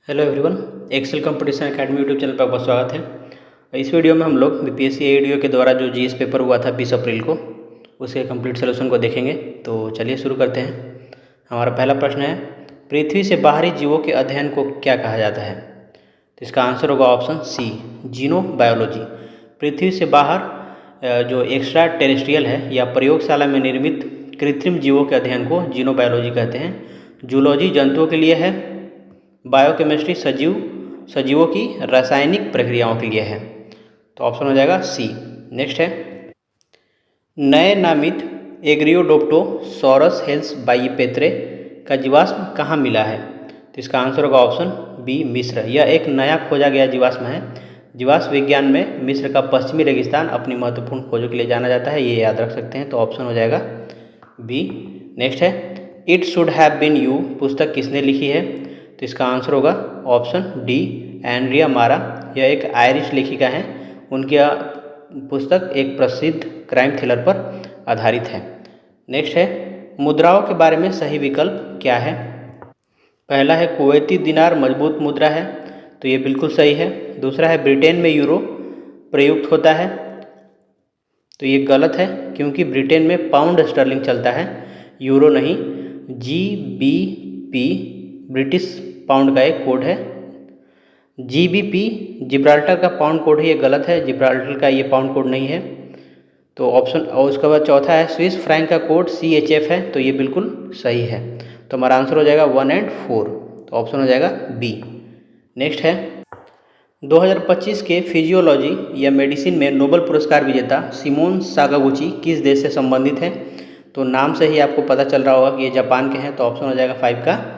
Hello everyone, Excel Competition Academy YouTube channel पर आपका स्वागत है। इस वीडियो में हम लोग बीपीएससी एडीओ के द्वारा जो जीएस पेपर हुआ था 20 अप्रैल को, उसके कंप्लीट सोल्यूशन को देखेंगे। तो चलिए शुरू करते हैं। हमारा पहला प्रश्न है, पृथ्वी से बाहरी जीवों के अध्ययन को क्या कहा जाता है? तो इसका आंसर होगा ऑप्शन सी, जीनोबायोलॉजी। पृथ्वी से बाहर जो एक्स्ट्रा टेरेस्ट्रियल है या प्रयोगशाला में निर्मित कृत्रिम जीवों के अध्ययन को जीनोबायोलॉजी कहते हैं। जूलॉजी जंतुओं के लिए है, बायोकेमिस्ट्री सजीवों की रासायनिक प्रक्रियाओं के लिए है। तो ऑप्शन हो जाएगा सी। नेक्स्ट है, नए नामित एग्रियोडोप्टोसॉरस हेल्स बाइपेत्रे का जीवाश्म कहाँ मिला है? तो इसका आंसर होगा ऑप्शन बी, मिस्र। यह एक नया खोजा गया जीवाश्म है। जीवाश्म विज्ञान में मिस्र का पश्चिमी रेगिस्तान अपनी महत्वपूर्ण खोजों के लिए जाना जाता है, ये याद रख सकते हैं। तो ऑप्शन हो जाएगा बी। नेक्स्ट है, it should have been you पुस्तक किसने लिखी है? तो इसका आंसर होगा ऑप्शन डी, एंड्रिया मारा। यह एक आयरिश लेखिका हैं। उनकी पुस्तक एक प्रसिद्ध क्राइम थ्रिलर पर आधारित है। नेक्स्ट है, मुद्राओं के बारे में सही विकल्प क्या है? पहला है कुवैती दिनार मजबूत मुद्रा है, तो ये बिल्कुल सही है। दूसरा है ब्रिटेन में यूरो प्रयुक्त होता है, तो ये गलत है क्योंकि ब्रिटेन में पाउंड स्टर्लिंग चलता है, यूरो नहीं। GBP ब्रिटिश पाउंड का एक कोड है। GBP जिब्राल्टर का पाउंड कोड है, ये गलत है। जिब्राल्टर का ये पाउंड कोड नहीं है। तो ऑप्शन, और उसके बाद चौथा है स्विस फ्रैंक का कोड CHF है, तो ये बिल्कुल सही है। तो हमारा आंसर हो जाएगा 1 और 4। तो ऑप्शन हो जाएगा बी। नेक्स्ट है, 2025 के फिजियोलॉजी या मेडिसिन में नोबेल पुरस्कार विजेता सिमोन साकागुची किस देश से संबंधित है? तो नाम से ही आपको पता चल रहा होगा कि ये जापान के हैं। तो ऑप्शन हो जाएगा 5 का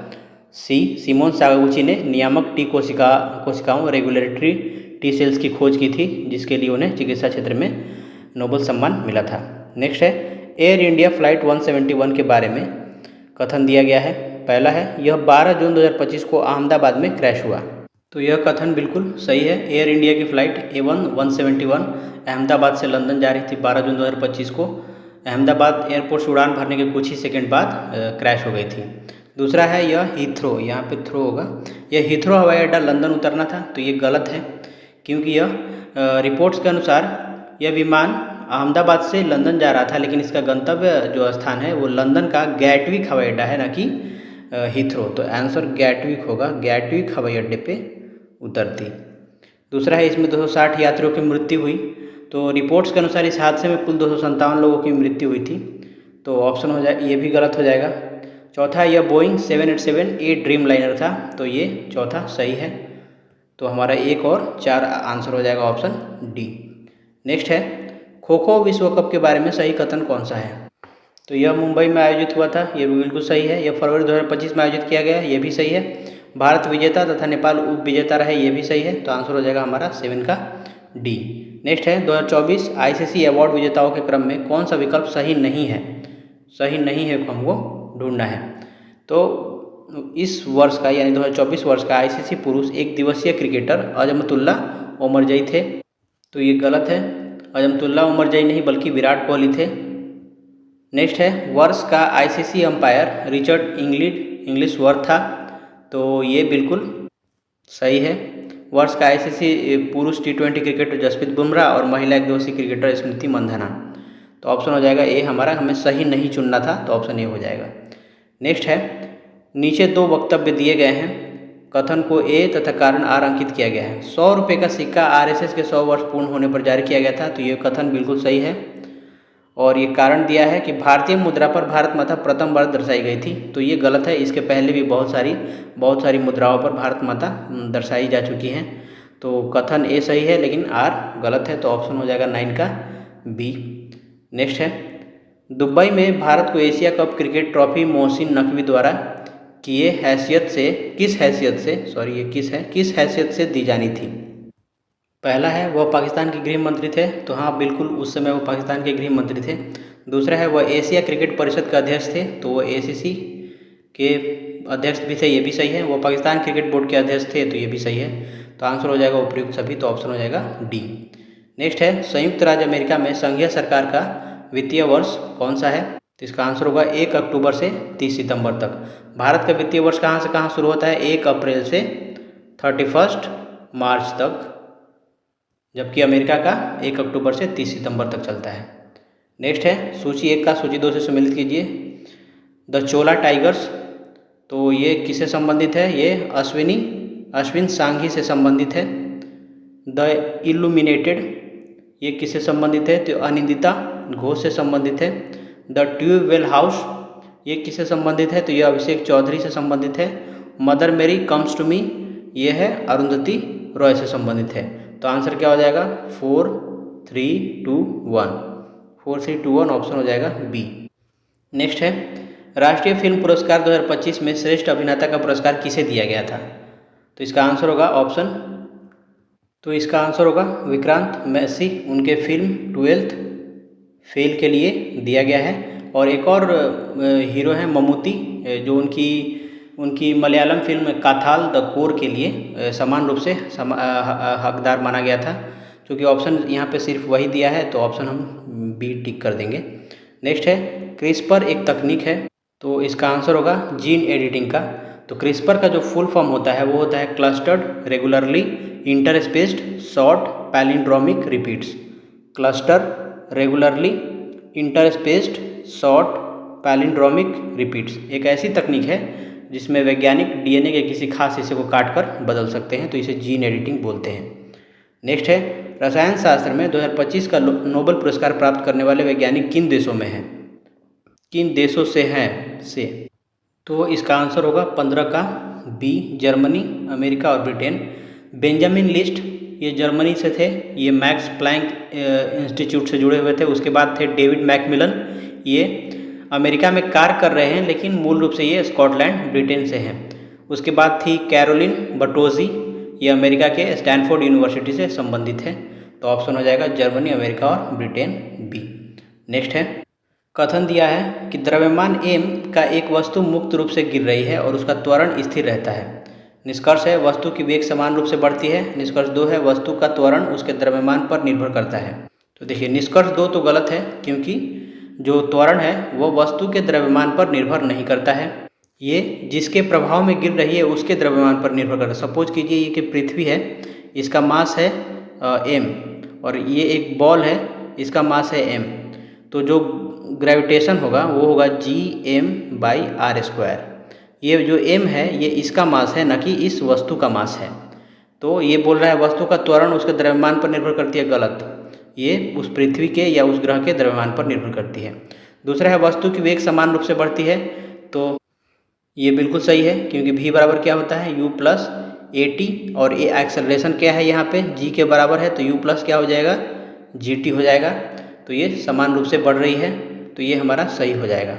सी। सिमोन साकागुची ने नियामक टी कोशिकाओं रेगुलेटरी टी सेल्स की खोज की थी, जिसके लिए उन्हें चिकित्सा क्षेत्र में नोबेल सम्मान मिला था। नेक्स्ट है, एयर इंडिया फ्लाइट 171 के बारे में कथन दिया गया है। पहला है, यह 12 जून 2025 को अहमदाबाद में क्रैश हुआ। तो यह कथन बिल्कुल सही है। एयर इंडिया की फ़्लाइट A1 171 अहमदाबाद से लंदन जा रही थी 12 जून 2025 को। अहमदाबाद एयरपोर्ट से उड़ान भरने के कुछ ही सेकंड बाद क्रैश हो गई थी। दूसरा है, यह हीथ्रो, यहाँ पे थ्रो होगा, यह हीथ्रो हवाई अड्डा लंदन उतरना था, तो ये गलत है क्योंकि यह रिपोर्ट्स के अनुसार यह विमान अहमदाबाद से लंदन जा रहा था, लेकिन इसका गंतव्य जो स्थान है वो लंदन का गैटविक हवाई अड्डा है, ना कि हीथ्रो। तो आंसर गैटविक होगा, गैटविक हवाई अड्डे पे उतरती। दूसरा है, इसमें 260 यात्रियों की मृत्यु हुई। तो रिपोर्ट्स के अनुसार इस हादसे में कुल 257 लोगों की मृत्यु हुई थी, तो ऑप्शन हो जाए, ये भी गलत हो जाएगा। चौथा, यह बोइंग 787 ड्रीम लाइनर था, तो ये चौथा सही है। तो हमारा 1 और 4 आंसर हो जाएगा ऑप्शन डी। नेक्स्ट है, खो खो विश्व कप के बारे में सही कथन कौन सा है? तो यह मुंबई में आयोजित हुआ था, ये भी बिल्कुल सही है। यह फरवरी 2025 में आयोजित किया गया, ये भी सही है। भारत विजेता तथा नेपाल उप विजेता रहे, ये भी सही है। तो आंसर हो जाएगा हमारा 7 का डी। नेक्स्ट है, 2024 ICC अवार्ड विजेताओं के क्रम में कौन सा विकल्प सही नहीं है? सही नहीं है हमको ढूंढना है। तो इस वर्ष का यानी 2024 वर्ष का ICC पुरुष एक दिवसीय क्रिकेटर अजमतुल्ला ओमरजई थे, तो ये गलत है। अजमतुल्ला ओमरजई नहीं बल्कि विराट कोहली थे। नेक्स्ट है, वर्ष का ICC अंपायर रिचर्ड इंग्लिशवर्थ था, तो ये बिल्कुल सही है। वर्ष का ICC पुरुष T20 क्रिकेटर जसप्रीत बुमराह और महिला एक दिवसीय क्रिकेटर स्मृति मंधाना। तो ऑप्शन हो जाएगा ए हमारा, हमें सही नहीं चुनना था, तो ऑप्शन ए हो जाएगा। नेक्स्ट है, नीचे 2 वक्तव्य दिए गए हैं, कथन को ए तथा कारण आर अंकित किया गया है। 100 रुपये का सिक्का RSS के 100 वर्ष पूर्ण होने पर जारी किया गया था, तो ये कथन बिल्कुल सही है। और ये कारण दिया है कि भारतीय मुद्रा पर भारत माता प्रथम बार दर्शाई गई थी, तो ये गलत है। इसके पहले भी बहुत सारी मुद्राओं पर भारत माता दर्शाई जा चुकी हैं। तो कथन ए सही है लेकिन आर गलत है, तो ऑप्शन हो जाएगा 9 का बी। नेक्स्ट है, दुबई में भारत को Asia cup cricket trophy Mohsin Naqvi द्वारा किस हैसियत से दी जानी थी? पहला है, वह पाकिस्तान के गृह मंत्री थे, तो हाँ बिल्कुल उस समय वो पाकिस्तान के गृह मंत्री थे। दूसरा है, वह एशिया क्रिकेट परिषद के अध्यक्ष थे, तो वो ACC के अध्यक्ष भी थे, ये भी सही है। वो पाकिस्तान क्रिकेट बोर्ड के अध्यक्ष थे, तो ये भी सही है। तो आंसर हो जाएगा उपयुक्त सभी, तो ऑप्शन हो जाएगा डी। नेक्स्ट है, संयुक्त राज्य अमेरिका में संघीय सरकार का वित्तीय वर्ष कौन सा है? तो इसका आंसर होगा 1 अक्टूबर से 30 सितंबर तक। भारत का वित्तीय वर्ष कहाँ से कहाँ शुरू होता है? 1 अप्रैल से 31 मार्च तक, जबकि अमेरिका का 1 अक्टूबर से 30 सितंबर तक चलता है। नेक्स्ट है सूची 1 का सूची 2 से सम्मिलित कीजिए। द चोला टाइगर्स, तो ये किससे संबंधित है? ये अश्विन सांघी से संबंधित है। द इल्यूमिनेटेड, ये किससे संबंधित है? तो अनिंदिता घोष से संबंधित है। द ट्यूबवेल हाउस, ये किससे संबंधित है? तो ये अभिषेक चौधरी से संबंधित है। मदर मेरी कम्स टू मी, ये है अरुंधति रॉय से संबंधित है। तो आंसर क्या हो जाएगा? 4, 3, 2, 1। 4, 3, 2, 1 ऑप्शन हो जाएगा बी। नेक्स्ट है राष्ट्रीय फिल्म पुरस्कार 2025 में श्रेष्ठ अभिनेता का पुरस्कार किसे दिया गया था? तो इसका आंसर होगा विक्रांत मैसी, उनके फिल्म 12th फेल के लिए दिया गया है। और एक और हीरो हैं ममूटी, जो उनकी मलयालम फिल्म काथाल द कोर के लिए समान रूप से हकदार माना गया था। क्योंकि ऑप्शन यहाँ पे सिर्फ वही दिया है तो ऑप्शन हम बी टिक कर देंगे। नेक्स्ट है क्रिस्पर एक तकनीक है, तो इसका आंसर होगा जीन एडिटिंग का। तो क्रिस्पर का जो फुल फॉर्म होता है वो होता है clustered regularly interspaced short palindromic repeats. Cluster regularly interspaced short palindromic repeats एक ऐसी तकनीक है जिसमें वैज्ञानिक डीएनए के किसी खास हिस्से को काटकर बदल सकते हैं, तो इसे जीन एडिटिंग बोलते हैं। नेक्स्ट है रसायन शास्त्र में 2025 का नोबेल पुरस्कार प्राप्त करने वाले वैज्ञानिक किन देशों में हैं? किन देशों से हैं? तो इसका आंसर होगा 15 का बी, जर्मनी, अमेरिका और ब्रिटेन। बेंजामिन लिस्ट, ये जर्मनी से थे, ये मैक्स प्लैंक इंस्टीट्यूट से जुड़े हुए थे। उसके बाद थे डेविड मैकमिलन, ये अमेरिका में कार्य कर रहे हैं लेकिन मूल रूप से ये स्कॉटलैंड ब्रिटेन से हैं। उसके बाद थी कैरोलिन बटोजी, ये अमेरिका के स्टैनफोर्ड यूनिवर्सिटी से संबंधित है। तो ऑप्शन हो जाएगा जर्मनी, अमेरिका और ब्रिटेन बी। नेक्स्ट है कथन दिया है कि द्रव्यमान m का एक वस्तु मुक्त रूप से गिर रही है और उसका त्वरण स्थिर रहता है। निष्कर्ष है वस्तु की वेग समान रूप से बढ़ती है। निष्कर्ष 2 है वस्तु का त्वरण उसके द्रव्यमान पर निर्भर करता है। तो देखिए निष्कर्ष 2 तो गलत है, क्योंकि जो त्वरण है वह वस्तु के द्रव्यमान पर निर्भर नहीं करता है, ये जिसके प्रभाव में गिर रही है उसके द्रव्यमान पर निर्भर करता है। सपोज कीजिए ये कि पृथ्वी है, इसका मास है m, और ये एक बॉल है, इसका मास है m, तो जो ग्रेविटेशन होगा वो होगा Gm/r²। ये जो m है ये इसका मास है, न कि इस वस्तु का मास है। तो ये बोल रहा है वस्तु का त्वरण उसके द्रव्यमान पर निर्भर करती है, गलत। ये उस पृथ्वी के या उस ग्रह के द्रव्यमान पर निर्भर करती है। दूसरा है वस्तु की वेग समान रूप से बढ़ती है, तो ये बिल्कुल सही है, क्योंकि v बराबर क्या होता है u+at, और ये एक्सेलरेशन क्या है यहाँ पे g के बराबर है, तो u+ क्या हो जाएगा gt हो जाएगा। तो ये समान रूप से बढ़ रही है, तो ये हमारा सही हो जाएगा।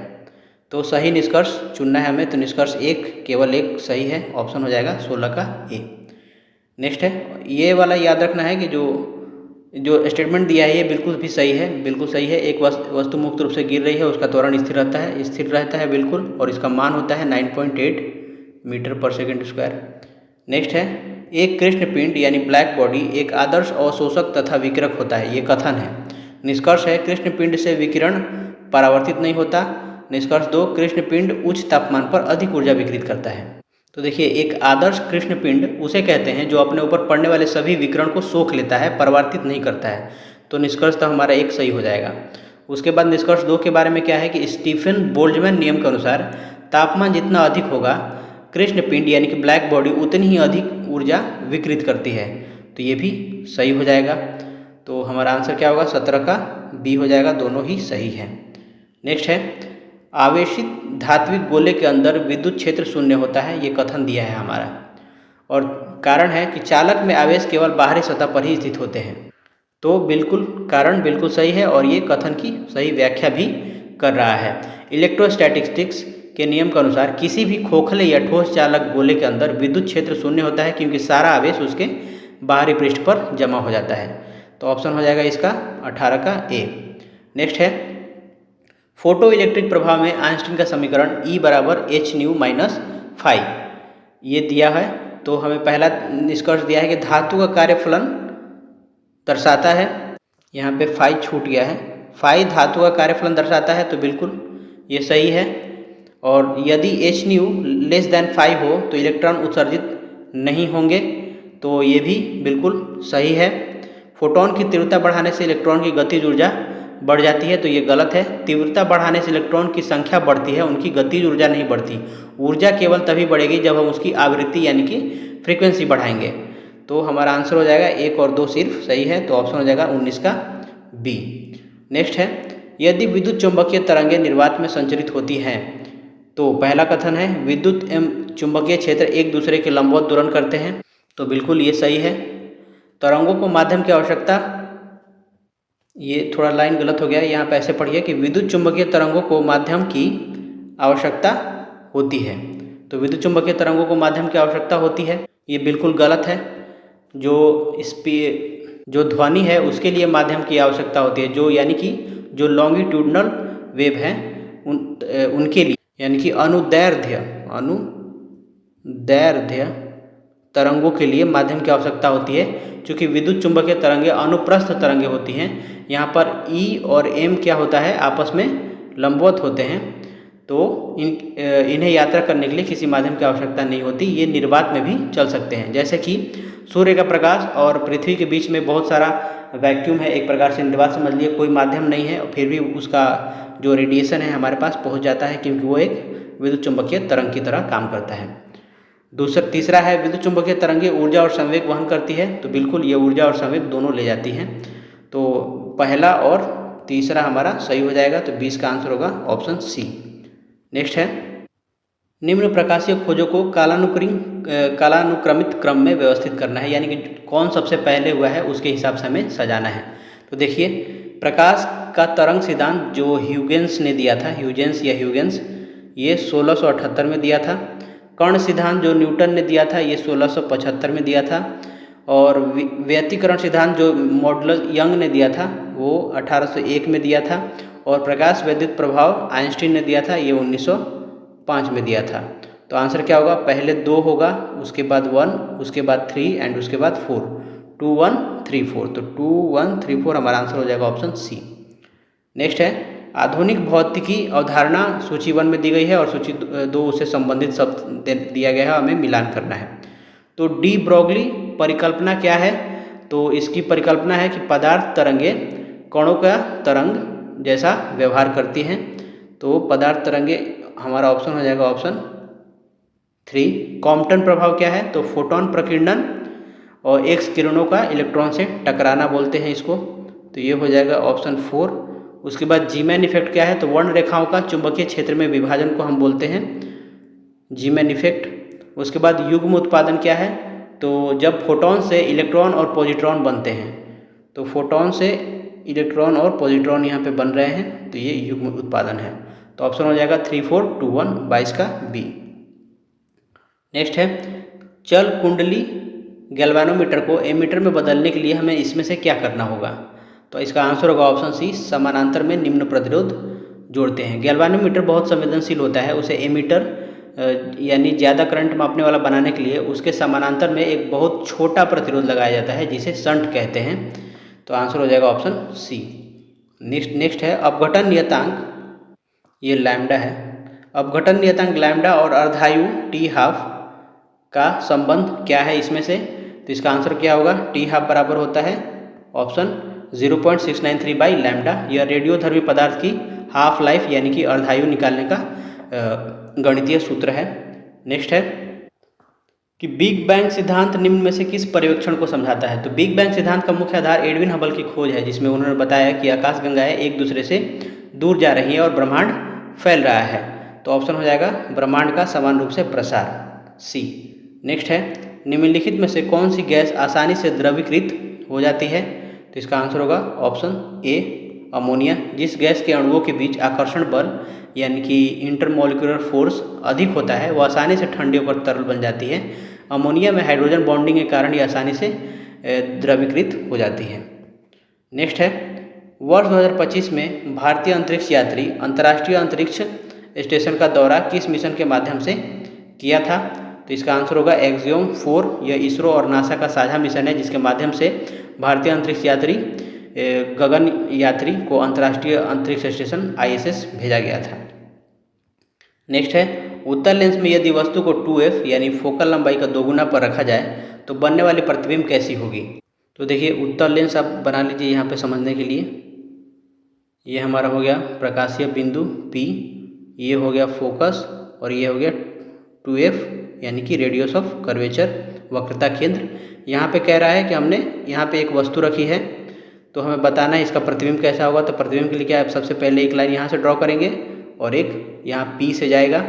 तो सही निष्कर्ष चुनना है हमें, तो निष्कर्ष 1 केवल 1 सही है, ऑप्शन हो जाएगा 16 का ए। नेक्स्ट है ये वाला याद रखना है कि जो स्टेटमेंट दिया है ये बिल्कुल भी सही है, बिल्कुल सही है। एक वस्तु मुक्त रूप से गिर रही है, उसका त्वरण स्थिर रहता है बिल्कुल, और इसका मान होता है 9.8 मीटर/सेकंड²। नेक्स्ट है एक कृष्ण पिंड यानी ब्लैक बॉडी एक आदर्श अवशोषक तथा विकिरक होता है, ये कथन है। निष्कर्ष है कृष्ण पिंड से विकिरण परावर्तित नहीं होता। निष्कर्ष 2 कृष्ण पिंड उच्च तापमान पर अधिक ऊर्जा विकिरित करता है। तो देखिए एक आदर्श कृष्ण पिंड उसे कहते हैं जो अपने ऊपर पड़ने वाले सभी विकिरण को सोख लेता है, परावर्तित नहीं करता है। तो निष्कर्ष तो हमारा 1 सही हो जाएगा। उसके बाद निष्कर्ष 2 के बारे में क्या है कि स्टीफन बोल्ट्जमैन नियम के अनुसार तापमान जितना अधिक होगा कृष्ण पिंड यानी कि ब्लैक बॉडी उतनी ही अधिक ऊर्जा विकिरित करती है, तो ये भी सही हो जाएगा। तो हमारा आंसर क्या होगा 17 का बी हो जाएगा, दोनों ही सही है। नेक्स्ट है आवेशित धात्विक गोले के अंदर विद्युत क्षेत्र शून्य होता है, ये कथन दिया है हमारा, और कारण है कि चालक में आवेश केवल बाहरी सतह पर ही स्थित होते हैं। तो बिल्कुल कारण बिल्कुल सही है, और ये कथन की सही व्याख्या भी कर रहा है। इलेक्ट्रोस्टैटिक्स के नियम के अनुसार किसी भी खोखले या ठोस चालक गोले के अंदर विद्युत क्षेत्र शून्य होता है, क्योंकि सारा आवेश उसके बाहरी पृष्ठ पर जमा हो जाता है। तो ऑप्शन हो जाएगा इसका 18 का ए। नेक्स्ट है फोटो इलेक्ट्रिक प्रभाव में आइंस्टीन का समीकरण E = hν-φ, ये दिया है। तो हमें पहला निष्कर्ष दिया है कि धातु का कार्यफलन दर्शाता है, यहाँ पे फाई छूट गया है, फाई धातु का कार्यफलन दर्शाता है, तो बिल्कुल ये सही है। और यदि hν φ हो तो इलेक्ट्रॉन उत्सर्जित नहीं होंगे, तो ये भी बिल्कुल सही है। फोटोन की तीव्रता बढ़ाने से इलेक्ट्रॉन की गतिज ऊर्जा बढ़ जाती है, तो ये गलत है। तीव्रता बढ़ाने से इलेक्ट्रॉन की संख्या बढ़ती है, उनकी गतिज ऊर्जा नहीं बढ़ती। ऊर्जा केवल तभी बढ़ेगी जब हम उसकी आवृत्ति यानी कि फ्रीक्वेंसी बढ़ाएंगे। तो हमारा आंसर हो जाएगा 1 और 2 सिर्फ सही है, तो ऑप्शन हो जाएगा 19 का बी। नेक्स्ट है, यदि विद्युत चुंबकीय तरंगें निर्वात में संचरित होती हैं, तो पहला कथन है विद्युत एवं चुंबकीय क्षेत्र एक दूसरे के लंबवत दोलन करते हैं, तो बिल्कुल ये सही है। तरंगों को माध्यम की आवश्यकता, ये थोड़ा लाइन गलत हो गया, यहाँ पे ऐसे पढ़िए कि विद्युत चुंबकीय तरंगों को माध्यम की आवश्यकता होती है, तो विद्युत चुंबकीय तरंगों को माध्यम की आवश्यकता होती है, ये बिल्कुल गलत है। जो ध्वनि है उसके लिए माध्यम की आवश्यकता होती है, जो यानी कि जो लॉन्गिट्यूडनल वेव हैं उनके लिए, यानी कि अनुदैर्ध्य तरंगों के लिए माध्यम की आवश्यकता होती है। चूँकि विद्युत चुंबकीय तरंगें अनुप्रस्थ तरंगें होती हैं, यहाँ पर E और M क्या होता है, आपस में लंबवत होते हैं, तो इन्हें यात्रा करने के लिए किसी माध्यम की आवश्यकता नहीं होती, ये निर्वात में भी चल सकते हैं। जैसे कि सूर्य का प्रकाश और पृथ्वी के बीच में बहुत सारा वैक्यूम है, एक प्रकार से निर्वात समझ लिए, कोई माध्यम नहीं है, और फिर भी उसका जो रेडिएशन है हमारे पास पहुंच जाता है, क्योंकि वो एक विद्युत चुंबकीय तरंग की तरह काम करता है। तीसरा है विद्युत चुंबकीय तरंगें ऊर्जा और संवेग वहन करती है, तो बिल्कुल ये ऊर्जा और संवेग दोनों ले जाती हैं, तो पहला और तीसरा हमारा सही हो जाएगा, तो 20 का आंसर होगा ऑप्शन सी। नेक्स्ट है, निम्न प्रकाशीय खोजों को कालानुक्रमित क्रम में व्यवस्थित करना है, यानी कि कौन सबसे पहले हुआ है उसके हिसाब से हमें सजाना है। तो देखिए, प्रकाश का तरंग सिद्धांत जो ह्यूजेंस ने दिया था, ह्यूजेंस ये 1678 में दिया था। कर्ण सिद्धांत जो न्यूटन ने दिया था ये 1675 में दिया था, और व्यतिकरण सिद्धांत जो मॉडुलस यंग ने दिया था वो 1801 में दिया था, और प्रकाश वैद्युत प्रभाव आइंस्टीन ने दिया था, ये 1905 में दिया था। तो आंसर क्या होगा, पहले 2 होगा, उसके बाद 1, उसके बाद 3 एंड उसके बाद 4, 2 1 3 4, तो 2 1 3 4 हमारा आंसर हो जाएगा ऑप्शन सी। नेक्स्ट है, आधुनिक भौतिकी अवधारणा सूची 1 में दी गई है और सूची 2 से संबंधित शब्द दिया गया है, हमें मिलान करना है। तो डी ब्रोगली परिकल्पना क्या है, तो इसकी परिकल्पना है कि पदार्थ तरंगें कणों का तरंग जैसा व्यवहार करती हैं, तो पदार्थ तरंगें हमारा ऑप्शन हो जाएगा ऑप्शन 3। कॉम्पटन प्रभाव क्या है, तो फोटोन प्रकीर्णन और एक्स किरणों का इलेक्ट्रॉन से टकराना बोलते हैं इसको, तो ये हो जाएगा ऑप्शन 4। उसके बाद जीमैन इफेक्ट क्या है, तो वर्ण रेखाओं का चुंबकीय क्षेत्र में विभाजन को हम बोलते हैं जीमैन इफेक्ट। उसके बाद युग्म उत्पादन क्या है, तो जब फोटोन से इलेक्ट्रॉन और पॉजिट्रॉन बनते हैं, तो फोटोन से इलेक्ट्रॉन और पॉजिट्रॉन यहाँ पे बन रहे हैं, तो ये युग्म उत्पादन है, तो ऑप्शन हो जाएगा 3 4 2 1 22 का बी। नेक्स्ट है, चल कुंडली गैल्वेनोमीटर को एमीटर में बदलने के लिए हमें इसमें से क्या करना होगा, तो इसका आंसर होगा ऑप्शन सी, समानांतर में निम्न प्रतिरोध जोड़ते हैं। गैल्वेनोमीटर बहुत संवेदनशील होता है, उसे एमीटर यानी ज़्यादा करंट मापने वाला बनाने के लिए उसके समानांतर में एक बहुत छोटा प्रतिरोध लगाया जाता है जिसे शंट कहते हैं, तो आंसर हो जाएगा ऑप्शन सी। नेक्स्ट है, अपघटन नियतांक, ये लैम्डा है, अपघटन नियतांक लैम्डा और अर्धायु टी हाफ का संबंध क्या है इसमें से, तो इसका आंसर क्या होगा, टी हाफ बराबर होता है ऑप्शन 0.693 बाई लैम्डा। यह रेडियोधर्मी पदार्थ की हाफ लाइफ यानी कि अर्धायु निकालने का गणितीय सूत्र है। नेक्स्ट है कि बिग बैंग सिद्धांत निम्न में से किस पर्यवेक्षण को समझाता है, तो बिग बैंग सिद्धांत का मुख्य आधार एडविन हबल की खोज है, जिसमें उन्होंने बताया कि आकाशगंगाएं एक दूसरे से दूर जा रही है और ब्रह्मांड फैल रहा है, तो ऑप्शन हो जाएगा ब्रह्मांड का समान रूप से प्रसार, सी। नेक्स्ट है, निम्नलिखित में से कौन सी गैस आसानी से द्रवीकृत हो जाती है, तो इसका आंसर होगा ऑप्शन ए, अमोनिया। जिस गैस के अणुओं के बीच आकर्षण बल यानी कि इंटरमोलिकुलर फोर्स अधिक होता है वह आसानी से ठंडी होकर तरल बन जाती है। अमोनिया में हाइड्रोजन बॉन्डिंग के कारण ये आसानी से द्रवीकृत हो जाती है। नेक्स्ट है, वर्ष 2025 में भारतीय अंतरिक्ष यात्री अंतर्राष्ट्रीय अंतरिक्ष स्टेशन का दौरा किस मिशन के माध्यम से किया था, तो इसका आंसर होगा एक्सियोम 4। यह इसरो और नासा का साझा मिशन है जिसके माध्यम से भारतीय अंतरिक्ष यात्री गगन यात्री को अंतर्राष्ट्रीय अंतरिक्ष स्टेशन ISS भेजा गया था। नेक्स्ट है, उत्तल लेंस में यदि वस्तु को 2f यानी फोकल लंबाई का 2 गुना पर रखा जाए तो बनने वाली प्रतिबिंब कैसी होगी। तो देखिए उत्तल लेंस आप बना लीजिए यहाँ पे समझने के लिए। ये हमारा हो गया प्रकाशीय बिंदु P, ये हो गया फोकस और ये हो गया 2f यानी कि रेडियस ऑफ कर्वेचर, वक्रता केंद्र। यहाँ पे कह रहा है कि हमने यहाँ पे एक वस्तु रखी है तो हमें बताना है इसका प्रतिबिंब कैसा होगा। तो प्रतिबिंब के लिए क्या है, सबसे पहले एक लाइन यहाँ से ड्रॉ करेंगे और एक यहाँ P से जाएगा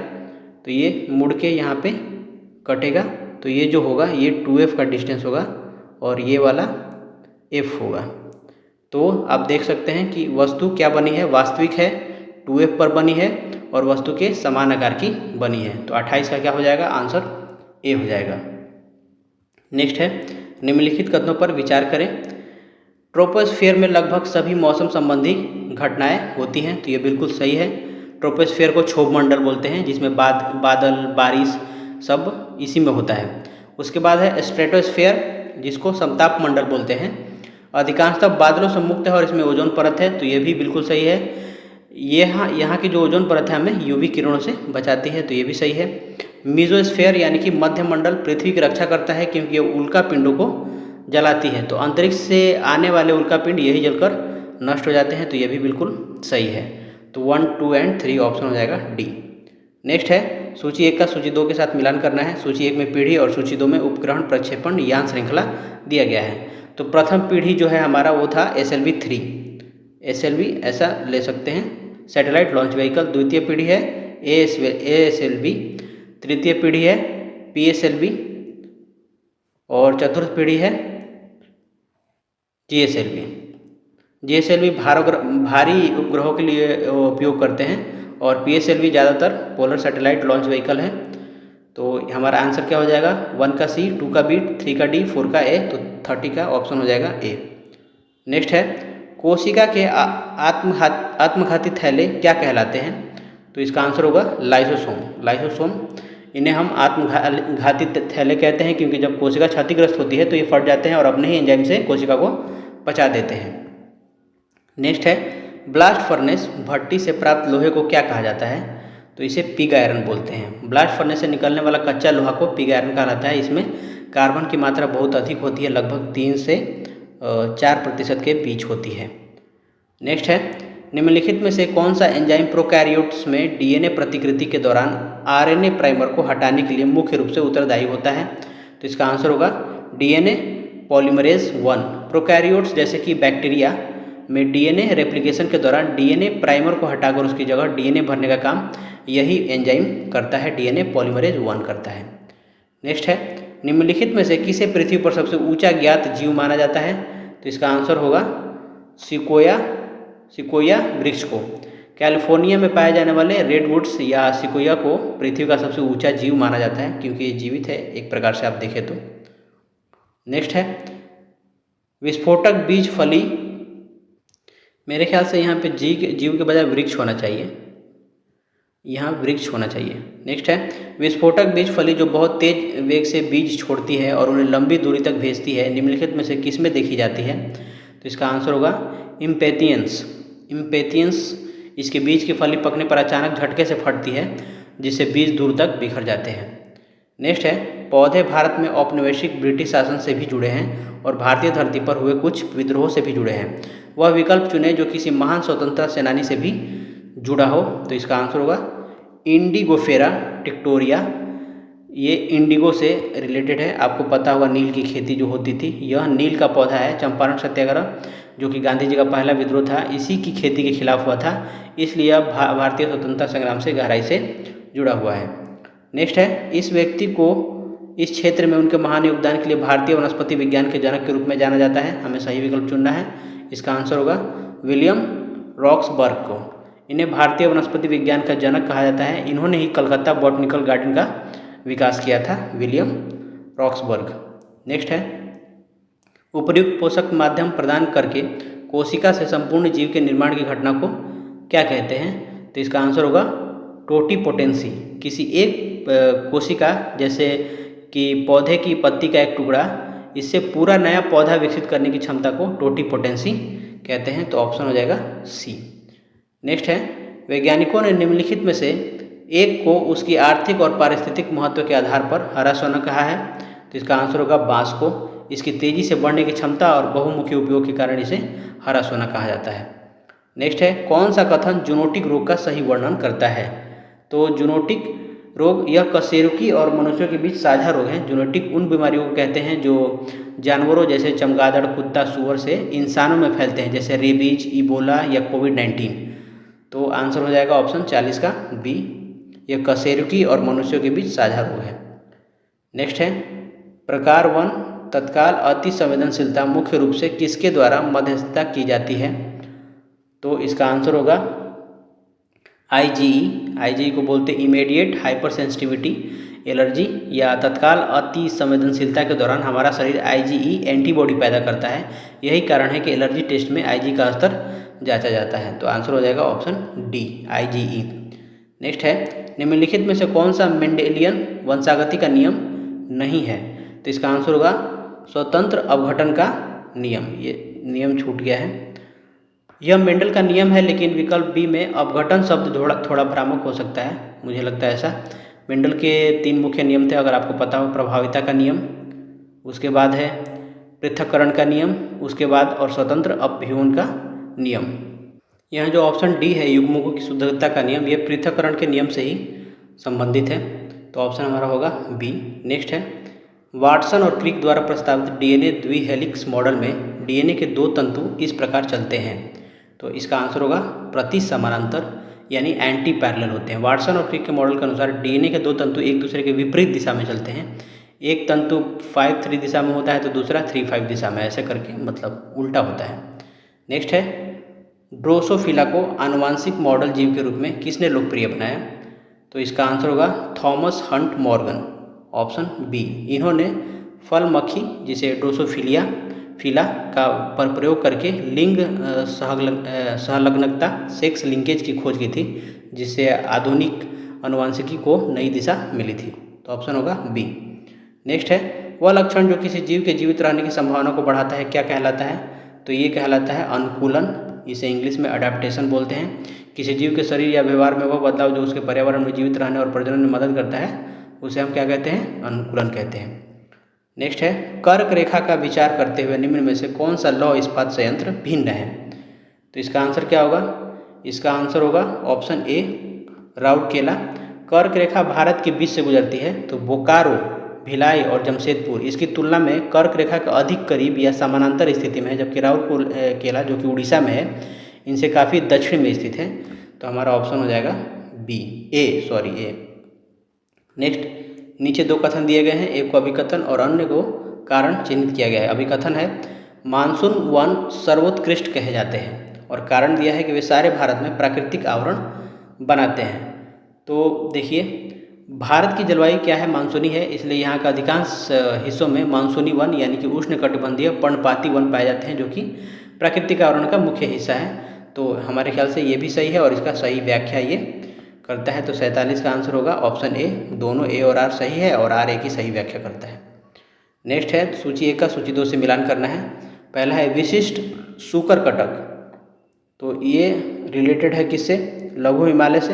तो ये मुड़ के यहाँ पे कटेगा। तो ये जो होगा ये 2f का डिस्टेंस होगा और ये वाला f होगा। तो आप देख सकते हैं कि वस्तु क्या बनी है, वास्तविक है, 2f पर बनी है और वस्तु के समान आकार की बनी है। तो 28 का क्या हो जाएगा, आंसर A हो जाएगा। नेक्स्ट है, निम्नलिखित कथनों पर विचार करें। ट्रोपोस्फीयर में लगभग सभी मौसम संबंधी घटनाएं होती हैं। तो ये बिल्कुल सही है। ट्रोपोस्फीयर को क्षोभ मंडल बोलते हैं जिसमें बादल, बारिश सब इसी में होता है। उसके बाद है स्ट्रेटोस्फीयर जिसको समताप मंडल बोलते हैं। अधिकांशतः बादलों से मुक्त है और इसमें ओजोन परत है। तो ये भी बिल्कुल सही है। यहाँ की जो ओजोन परत है हमें यूवी किरणों से बचाती है। तो ये भी सही है। मीजोस्फीयर यानी कि मध्य मंडल पृथ्वी की रक्षा करता है क्योंकि ये उल्का पिंडों को जलाती है। तो अंतरिक्ष से आने वाले उल्का पिंड यही जलकर नष्ट हो जाते हैं। तो ये भी बिल्कुल सही है। तो 1, 2 एंड 3 ऑप्शन हो जाएगा डी। नेक्स्ट है, सूची 1 का सूची 2 के साथ मिलान करना है। सूची 1 में पीढ़ी और सूची 2 में उपग्रहण प्रक्षेपण यान श्रृंखला दिया गया है। तो प्रथम पीढ़ी जो है हमारा वो था SLV-3, SLV ऐसा ले सकते हैं, सैटेलाइट लॉन्च व्हीकल। द्वितीय पीढ़ी है ASLV, तृतीय पीढ़ी है PSLV और चतुर्थ पीढ़ी है GSLV भारी उपग्रहों के लिए उपयोग करते हैं और PSLV ज़्यादातर पोलर सैटेलाइट लॉन्च व्हीकल है। तो हमारा आंसर क्या हो जाएगा, 1 का C, 2 का B, 3 का D, 4 का A। तो 30 का ऑप्शन हो जाएगा A। नेक्स्ट है, कोशिका के आत्मघाती थैले क्या कहलाते हैं। तो इसका आंसर होगा लाइसोसोम। इन्हें हम आत्मघाती थैले कहते हैं क्योंकि जब कोशिका क्षतिग्रस्त होती है तो ये फट जाते हैं और अपने ही एंजाइम से कोशिका को पचा देते हैं। नेक्स्ट है, ब्लास्ट फर्नेस भट्टी से प्राप्त लोहे को क्या कहा जाता है। तो इसे पिग आयरन बोलते हैं। ब्लास्ट फर्नेस से निकलने वाला कच्चा लोहा को पिग आयरन कहलाता है। इसमें कार्बन की मात्रा बहुत अधिक होती है, लगभग 3 से 4% के बीच होती है। नेक्स्ट है, निम्नलिखित में से कौन सा एंजाइम प्रोकैरियोट्स में डीएनए प्रतिकृति के दौरान आरएनए प्राइमर को हटाने के लिए मुख्य रूप से उत्तरदायी होता है। तो इसका आंसर होगा डीएनए पॉलीमरेज 1। प्रोकैरियोट्स जैसे कि बैक्टीरिया में डीएनए रेप्लिकेशन के दौरान डीएनए प्राइमर को हटाकर उसकी जगह डीएनए भरने का काम यही एंजाइम करता है, डीएनए पॉलीमरेज 1 करता है। नेक्स्ट है, निम्नलिखित में से किसे पृथ्वी पर सबसे ऊंचा ज्ञात जीव माना जाता है। तो इसका आंसर होगा सिकोया वृक्ष को। कैलिफोर्निया में पाए जाने वाले रेडवुड्स या सिकोया को पृथ्वी का सबसे ऊंचा जीव माना जाता है क्योंकि ये जीवित है एक प्रकार से आप देखें तो। नेक्स्ट है, विस्फोटक बीज फली, मेरे ख्याल से यहाँ पे जीव के बजाय वृक्ष होना चाहिए, यहाँ वृक्ष होना चाहिए। नेक्स्ट है, विस्फोटक बीज फली जो बहुत तेज वेग से बीज छोड़ती है और उन्हें लंबी दूरी तक भेजती है, निम्नलिखित में से किस में देखी जाती है। तो इसका आंसर होगा इम्पेथियंस। इसके बीज की फली पकने पर अचानक झटके से फटती है जिससे बीज दूर तक बिखर जाते हैं। नेक्स्ट है, पौधे भारत में औपनिवेशिक ब्रिटिश शासन से भी जुड़े हैं और भारतीय धरती पर हुए कुछ विद्रोह से भी जुड़े हैं। वह विकल्प चुने जो किसी महान स्वतंत्रता सेनानी से भी जुड़ा हो। तो इसका आंसर होगा इंडिगोफेरा टिक्टोरिया। ये इंडिगो से रिलेटेड है। आपको पता होगा नील की खेती जो होती थी, यह नील का पौधा है। चंपारण सत्याग्रह जो कि गांधी जी का पहला विद्रोह था, इसी की खेती के खिलाफ हुआ था, इसलिए यह भारतीय स्वतंत्रता संग्राम से गहराई से जुड़ा हुआ है। नेक्स्ट है, इस व्यक्ति को इस क्षेत्र में उनके महान योगदान के लिए भारतीय वनस्पति विज्ञान के जनक के रूप में जाना जाता है। हमें सही विकल्प चुनना है। इसका आंसर होगा विलियम रॉक्सबर्ग को। इन्हें भारतीय वनस्पति विज्ञान का जनक कहा जाता है। इन्होंने ही कलकत्ता बॉटनिकल गार्डन का विकास किया था, विलियम रॉक्सबर्ग। नेक्स्ट है, उपर्युक्त पोषक माध्यम प्रदान करके कोशिका से संपूर्ण जीव के निर्माण की घटना को क्या कहते हैं। तो इसका आंसर होगा टोटीपोटेंसी। किसी एक कोशिका जैसे कि पौधे की पत्ती का एक टुकड़ा, इससे पूरा नया पौधा विकसित करने की क्षमता को टोटीपोटेंसी कहते हैं। तो ऑप्शन हो जाएगा सी। नेक्स्ट है, वैज्ञानिकों ने निम्नलिखित में से एक को उसकी आर्थिक और पारिस्थितिक महत्व के आधार पर हरा सोना कहा है, तो इसका आंसर होगा बांस को। इसकी तेज़ी से बढ़ने की क्षमता और बहुमुखी उपयोग के कारण इसे हरा सोना कहा जाता है। नेक्स्ट है, कौन सा कथन जूनोटिक रोग का सही वर्णन करता है? तो जूनोटिक रोग यह कशेरुकी और मनुष्यों के बीच साझा रोग है। जूनोटिक उन बीमारियों को कहते हैं जो जानवरों जैसे चमगादड़, कुत्ता, सूअर से इंसानों में फैलते हैं, जैसे रेबीज, इबोला या कोविड-19। तो आंसर हो जाएगा ऑप्शन 40 का बी, यह कशेरुकी और मनुष्यों के बीच साझा रोग है। नेक्स्ट है, प्रकार 1 तत्काल अति संवेदनशीलता मुख्य रूप से किसके द्वारा मध्यस्थता की जाती है? तो इसका आंसर होगा IgE। IgE को बोलते हैं इमीडिएट हाइपर सेंसिटिविटी एलर्जी, या तत्काल अति संवेदनशीलता के दौरान हमारा शरीर IgE एंटीबॉडी पैदा करता है। यही कारण है कि एलर्जी टेस्ट में IgE का स्तर जांचा जाता है। तो आंसर हो जाएगा ऑप्शन डी, IgE। नेक्स्ट है, निम्नलिखित में से कौन सा मेंडेलियन वंशागति का नियम नहीं है? तो इसका आंसर होगा स्वतंत्र अपघटन का नियम। ये नियम छूट गया है। यह मेंडल का नियम है, लेकिन विकल्प बी में अपघटन शब्द थोड़ा भ्रामक हो सकता है, मुझे लगता है ऐसा। मेंडल के 3 मुख्य नियम थे, अगर आपको पता हो। प्रभाविता का नियम, उसके बाद है पृथक्करण का नियम, उसके बाद और स्वतंत्र अपव्यूहन का नियम। यह जो ऑप्शन डी है, युग्मकों की शुद्धता का नियम, यह पृथक्करण के नियम से ही संबंधित है। तो ऑप्शन हमारा होगा बी। नेक्स्ट है, वाटसन और क्रिक द्वारा प्रस्तावित डीएनए द्विहेलिक्स मॉडल में डीएनए के 2 तंतु इस प्रकार चलते हैं। तो इसका आंसर होगा प्रति समानांतर, यानी एंटी पैरेलल होते हैं। वाटसन और क्रिक के मॉडल के अनुसार डीएनए के 2 तंतु एक दूसरे के विपरीत दिशा में चलते हैं। एक तंतु 5-3 दिशा में होता है तो दूसरा 3-5 दिशा में, ऐसे करके मतलब उल्टा होता है। नेक्स्ट है, ड्रोसोफिला को आनुवांशिक मॉडल जीव के रूप में किसने लोकप्रिय बनाया? तो इसका आंसर होगा Thomas Hunt Morgan, option B. इन्होंने फल मक्खी जिसे ड्रोसोफिलिया का पर प्रयोग करके लिंग सहलग्नता सेक्स लिंकेज की खोज की थी, जिससे आधुनिक अनुवांशिकी को नई दिशा मिली थी। तो ऑप्शन होगा बी। नेक्स्ट है, वह लक्षण जो किसी जीव के जीवित रहने की संभावना को बढ़ाता है क्या कहलाता है? तो ये कहलाता है अनुकूलन, इसे इंग्लिश में अडेप्टेशन बोलते हैं। किसी जीव के शरीर या व्यवहार में वह बदलाव जो उसके पर्यावरण में जीवित रहने और प्रजनन में मदद करता है, उसे हम क्या कहते हैं? अनुकूलन कहते हैं। नेक्स्ट है, कर्क रेखा का विचार करते हुए निम्न में से कौन सा लौह इस्पात संयंत्र भिन्न है? तो इसका आंसर क्या होगा? इसका आंसर होगा ऑप्शन ए, राउरकेला। कर्क रेखा भारत के बीच से गुजरती है, तो बोकारो, भिलाई और जमशेदपुर इसकी तुलना में कर्क रेखा के अधिक करीब या समानांतर स्थिति में है, जबकि राउरकेला जो कि उड़ीसा में है, इनसे काफ़ी दक्षिण में स्थित है। तो हमारा ऑप्शन हो जाएगा बी, ए। नेक्स्ट, नीचे 2 कथन दिए गए हैं, एक को अभिकथन और अन्य को कारण चिन्हित किया गया है। अभिकथन है, मानसून वन सर्वोत्कृष्ट कहे जाते हैं, और कारण दिया है कि वे सारे भारत में प्राकृतिक आवरण बनाते हैं। तो देखिए, भारत की जलवायु क्या है? मानसूनी है, इसलिए यहाँ का अधिकांश हिस्सों में मानसूनी वन यानी कि उष्णकटिबंधीय पर्णपाती वन पाए जाते हैं, जो कि प्राकृतिक आवरण का मुख्य हिस्सा है। तो हमारे ख्याल से ये भी सही है और इसका सही व्याख्या ये करता है। तो 47 का आंसर होगा ऑप्शन ए। दोनों ए और आर सही है और आर ए की सही व्याख्या करता है। नेक्स्ट है, सूची 1 का सूची 2 से मिलान करना है। पहला है विशिष्ट सूकर कटक, तो ये रिलेटेड है किससे? लघु हिमालय से।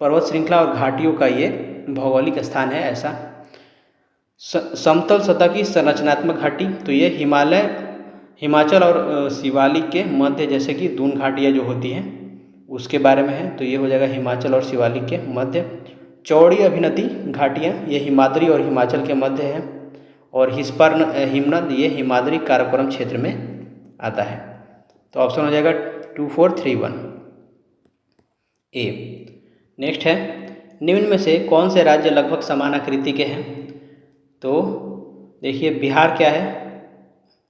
पर्वत श्रृंखला और घाटियों का ये भौगोलिक स्थान है ऐसा। समतल सतह की संरचनात्मक घाटी, तो ये हिमाचल और शिवालिक के मध्य, जैसे कि दून घाटियाँ जो होती हैं उसके बारे में है, तो ये हो जाएगा हिमाचल और शिवालिक के मध्य। चौड़ी अभिनति घाटियाँ, ये हिमाद्री और हिमाचल के मध्य है, और हिमनद ये हिमाद्री काराकोरम क्षेत्र में आता है। तो ऑप्शन हो जाएगा 2431 ए। नेक्स्ट है, निम्न में से कौन से राज्य लगभग समान आकृति के हैं? तो देखिए, बिहार क्या है?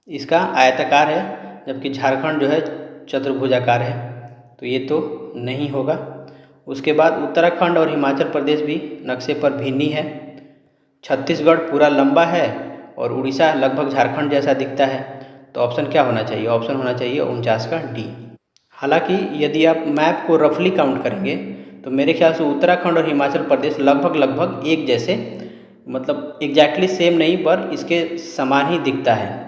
इसका आयताकार है, जबकि झारखंड जो है चतुर्भुजाकार है, तो ये तो नहीं होगा। उसके बाद उत्तराखंड और हिमाचल प्रदेश भी नक्शे पर भिन्न ही है। छत्तीसगढ़ पूरा लंबा है और उड़ीसा लगभग झारखंड जैसा दिखता है। तो ऑप्शन क्या होना चाहिए? ऑप्शन होना चाहिए 49 का डी। हालांकि यदि आप मैप को रफली काउंट करेंगे तो मेरे ख्याल से उत्तराखंड और हिमाचल प्रदेश लगभग एक जैसे, मतलब एग्जैक्टली सेम नहीं, पर इसके समान ही दिखता है।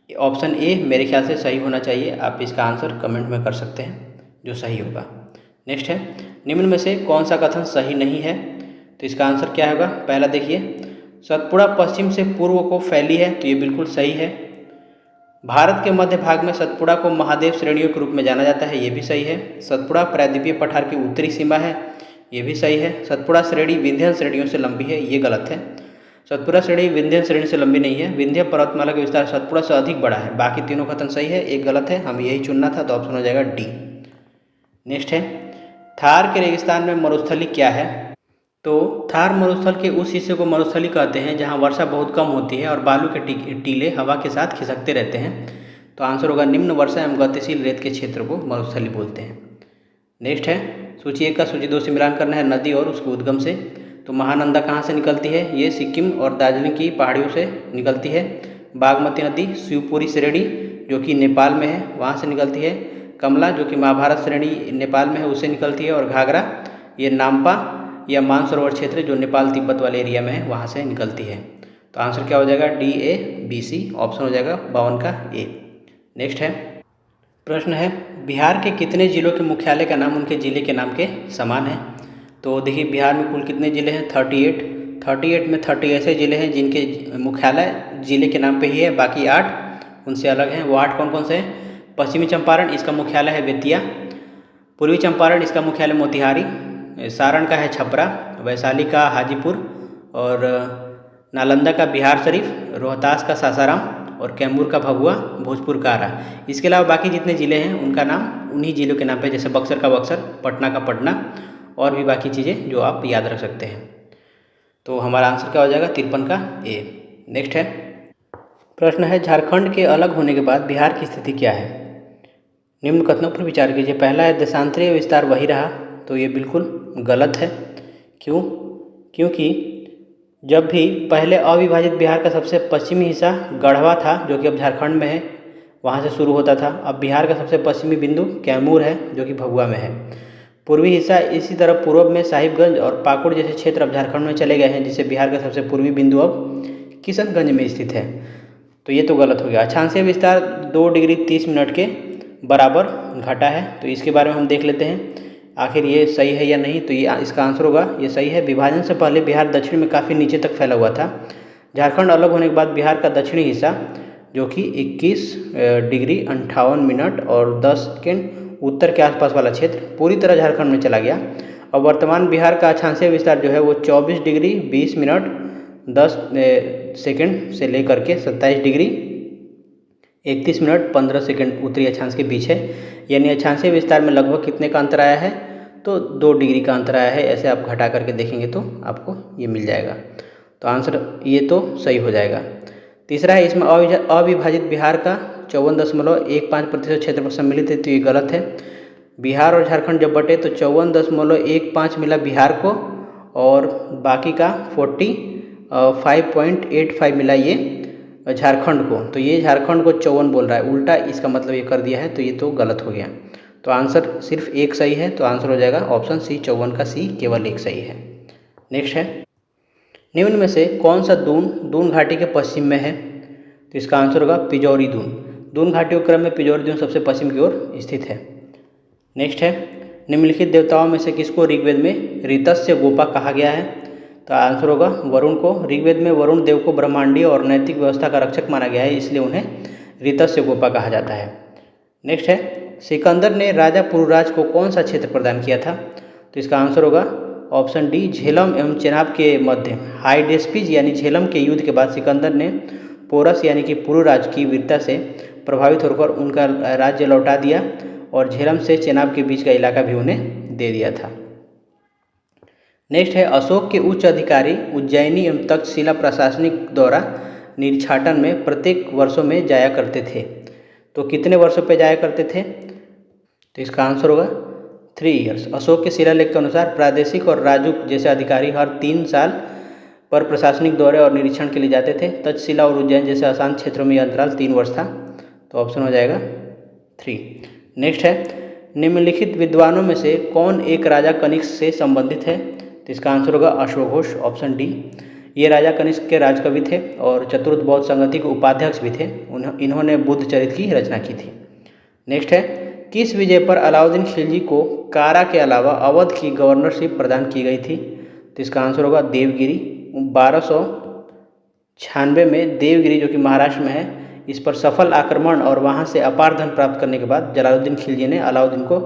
ऑप्शन ए मेरे ख्याल से सही होना चाहिए। आप इसका आंसर कमेंट में कर सकते हैं जो सही होगा। नेक्स्ट है, निम्न में से कौन सा कथन सही नहीं है? तो इसका आंसर क्या होगा? पहला देखिए, सतपुड़ा पश्चिम से पूर्व को फैली है, तो ये बिल्कुल सही है। भारत के मध्य भाग में सतपुड़ा को महादेव श्रेणियों के रूप में जाना जाता है, ये भी सही है। सतपुड़ा प्रायद्वीपीय पठार की उत्तरी सीमा है, ये भी सही है। सतपुड़ा श्रेणी विंध्य श्रेणियों से लंबी है, ये गलत है। सतपुड़ा श्रेणी विंध्य श्रेणी से लंबी नहीं है। विंध्य पर्वतमाला का विस्तार सतपुड़ा से अधिक बड़ा है। बाकी तीनों कथन सही है, एक गलत है, हमें यही चुनना था, तो ऑप्शन हो जाएगा डी। नेक्स्ट है, थार के रेगिस्तान में मरुस्थली क्या है? तो थार मरुस्थल के उस हिस्से को मरुस्थली कहते हैं जहां वर्षा बहुत कम होती है और बालू के टीले हवा के साथ खिसकते रहते हैं। तो आंसर होगा निम्न वर्षा एवं गतिशील रेत के क्षेत्र को मरुस्थली बोलते हैं। नेक्स्ट है, सूची 1 का सूची 2 से मिलान करना है, नदी और उसके उद्गम से। तो महानंदा कहाँ से निकलती है? ये सिक्किम और दार्जिलिंग की पहाड़ियों से निकलती है। बागमती नदी शिवपुरी श्रेणी जो कि नेपाल में है, वहाँ से निकलती है। कमला जो कि महाभारत श्रेणी नेपाल में है, उससे निकलती है। और घाघरा ये नाम्पा या मानसरोवर क्षेत्र जो नेपाल तिब्बत वाले एरिया में है, वहाँ से निकलती है। तो आंसर क्या हो जाएगा? D A B C, option हो जाएगा 52 का ए। नेक्स्ट है, प्रश्न है, बिहार के कितने जिलों के मुख्यालय का नाम उनके जिले के नाम के समान है? तो देखिए, बिहार में कुल कितने ज़िले हैं? 38 में 30 ऐसे ज़िले हैं जिनके मुख्यालय जिले के नाम पे ही है, बाकी 8 उनसे अलग हैं। वो 8 कौन कौन से हैं? पश्चिमी चंपारण, इसका मुख्यालय है बेतिया। पूर्वी चंपारण, इसका मुख्यालय मोतिहारी। सारण का है छपरा। वैशाली का हाजीपुर। और नालंदा का बिहार शरीफ। रोहतास का सासाराम। और कैमूर का भभुआ। भोजपुर का आरा। इसके अलावा बाकी जितने ज़िले हैं उनका नाम उन्हीं ज़िलों के नाम पे, जैसे बक्सर का बक्सर, पटना का पटना, और भी बाकी चीज़ें जो आप याद रख सकते हैं। तो हमारा आंसर क्या हो जाएगा? 53 का ए। नेक्स्ट है, प्रश्न है, झारखंड के अलग होने के बाद बिहार की स्थिति क्या है? निम्न कथनों पर विचार कीजिए। पहला है, देशांतरीय विस्तार वही रहा, तो ये बिल्कुल गलत है। क्यों? क्योंकि जब भी पहले अविभाजित बिहार का सबसे पश्चिमी हिस्सा गढ़वा था, जो कि अब झारखंड में है, वहाँ से शुरू होता था। अब बिहार का सबसे पश्चिमी बिंदु कैमूर है, जो कि भभुआ में है। पूर्वी हिस्सा इसी तरह पूर्व में साहिबगंज और पाकुड़ जैसे क्षेत्र अब झारखंड में चले गए हैं, जिससे बिहार का सबसे पूर्वी बिंदु अब किशनगंज में स्थित है। तो ये तो गलत हो गया। अक्षांशीय विस्तार 2 डिग्री 30 मिनट के बराबर घटा है, तो इसके बारे में हम देख लेते हैं आखिर ये सही है या नहीं। तो ये इसका आंसर होगा, ये सही है। विभाजन से पहले बिहार दक्षिण में काफ़ी नीचे तक फैला हुआ था। झारखंड अलग होने के बाद बिहार का दक्षिणी हिस्सा, जो कि 21 डिग्री 58 मिनट और 10 सेकेंड उत्तर के आसपास वाला क्षेत्र, पूरी तरह झारखंड में चला गया। और वर्तमान बिहार का अक्षांशीय विस्तार जो है वो 24 डिग्री 20 मिनट 10 सेकेंड से लेकर के 27 डिग्री 31 मिनट 15 सेकेंड उत्तरी अक्षांश के बीच है। यानी अक्षांशीय विस्तार में लगभग कितने का अंतर आया है? तो 2 डिग्री का अंतर आया है। ऐसे आप घटा करके देखेंगे तो आपको ये मिल जाएगा। तो आंसर ये तो सही हो जाएगा। तीसरा है, इसमें अविभाजित बिहार का 54.15% क्षेत्रफल सम्मिलित है, तो ये गलत है। बिहार और झारखंड जब बटे तो 54.15 मिला बिहार को और बाकी का 45.85 मिला ये झारखंड को। तो ये झारखंड को 54 बोल रहा है, उल्टा इसका मतलब ये कर दिया है, तो ये तो गलत हो गया। तो आंसर सिर्फ एक सही है, तो आंसर हो जाएगा ऑप्शन सी, 54 का सी केवल एक सही है। नेक्स्ट है, निम्न में से कौन सा दून घाटी के पश्चिम में है? तो इसका आंसर होगा पिजौरी दून घाटियों के क्रम में पिजौरी दून सबसे पश्चिम की ओर स्थित है। नेक्स्ट है, निम्नलिखित देवताओं में से किसको ऋग्वेद में ऋतस्य गोपा कहा गया है? तो आंसर होगा वरुण को। ऋग्वेद में वरुण देव को ब्रह्मांडीय और नैतिक व्यवस्था का रक्षक माना गया है, इसलिए उन्हें ऋतस्य गोपा कहा जाता है। नेक्स्ट है, सिकंदर ने राजा पुरुराज को कौन सा क्षेत्र प्रदान किया था? तो इसका आंसर होगा ऑप्शन डी, झेलम एवं चेनाब के मध्य हाइडेस्पिज यानी झेलम के युद्ध के बाद सिकंदर ने पोरस यानी कि पुरुराज की वीरता से प्रभावित होकर उनका राज्य लौटा दिया और झेलम से चेनाब के बीच का इलाका भी उन्हें दे दिया था। नेक्स्ट है, अशोक के उच्च अधिकारी उज्जैनी एवं तक्षशिला प्रशासनिक द्वारा निरीक्षाटन में प्रत्येक वर्षों में जाया करते थे। तो कितने वर्षों पे जाया करते थे? तो इसका आंसर होगा 3 ईयर्स। अशोक के शिलालेख के अनुसार प्रादेशिक और राजुक जैसे अधिकारी हर 3 साल पर प्रशासनिक दौरे और निरीक्षण के लिए जाते थे। तक्षशिला और उज्जैन जैसे आसान क्षेत्रों में यह अंतराल 3 वर्ष था, तो ऑप्शन हो जाएगा 3। नेक्स्ट है, निम्नलिखित विद्वानों में से कौन एक राजा कनिष्क से संबंधित है? तो इसका आंसर होगा अश्वघोष, ऑप्शन डी। ये राजा कनिष्क के राजकवि थे और चतुर्थ बौद्ध संगति के उपाध्यक्ष भी थे। इन्होंने बुद्ध चरित्र की रचना की थी। नेक्स्ट है, किस विजय पर अलाउद्दीन खिलजी को कारा के अलावा अवध की गवर्नरशिप प्रदान की गई थी? तो इसका आंसर होगा देवगिरी। 1296 में देवगिरी जो कि महाराष्ट्र में है, इस पर सफल आक्रमण और वहाँ से अपार धन प्राप्त करने के बाद जलालुद्दीन खिलजी ने अलाउद्दीन को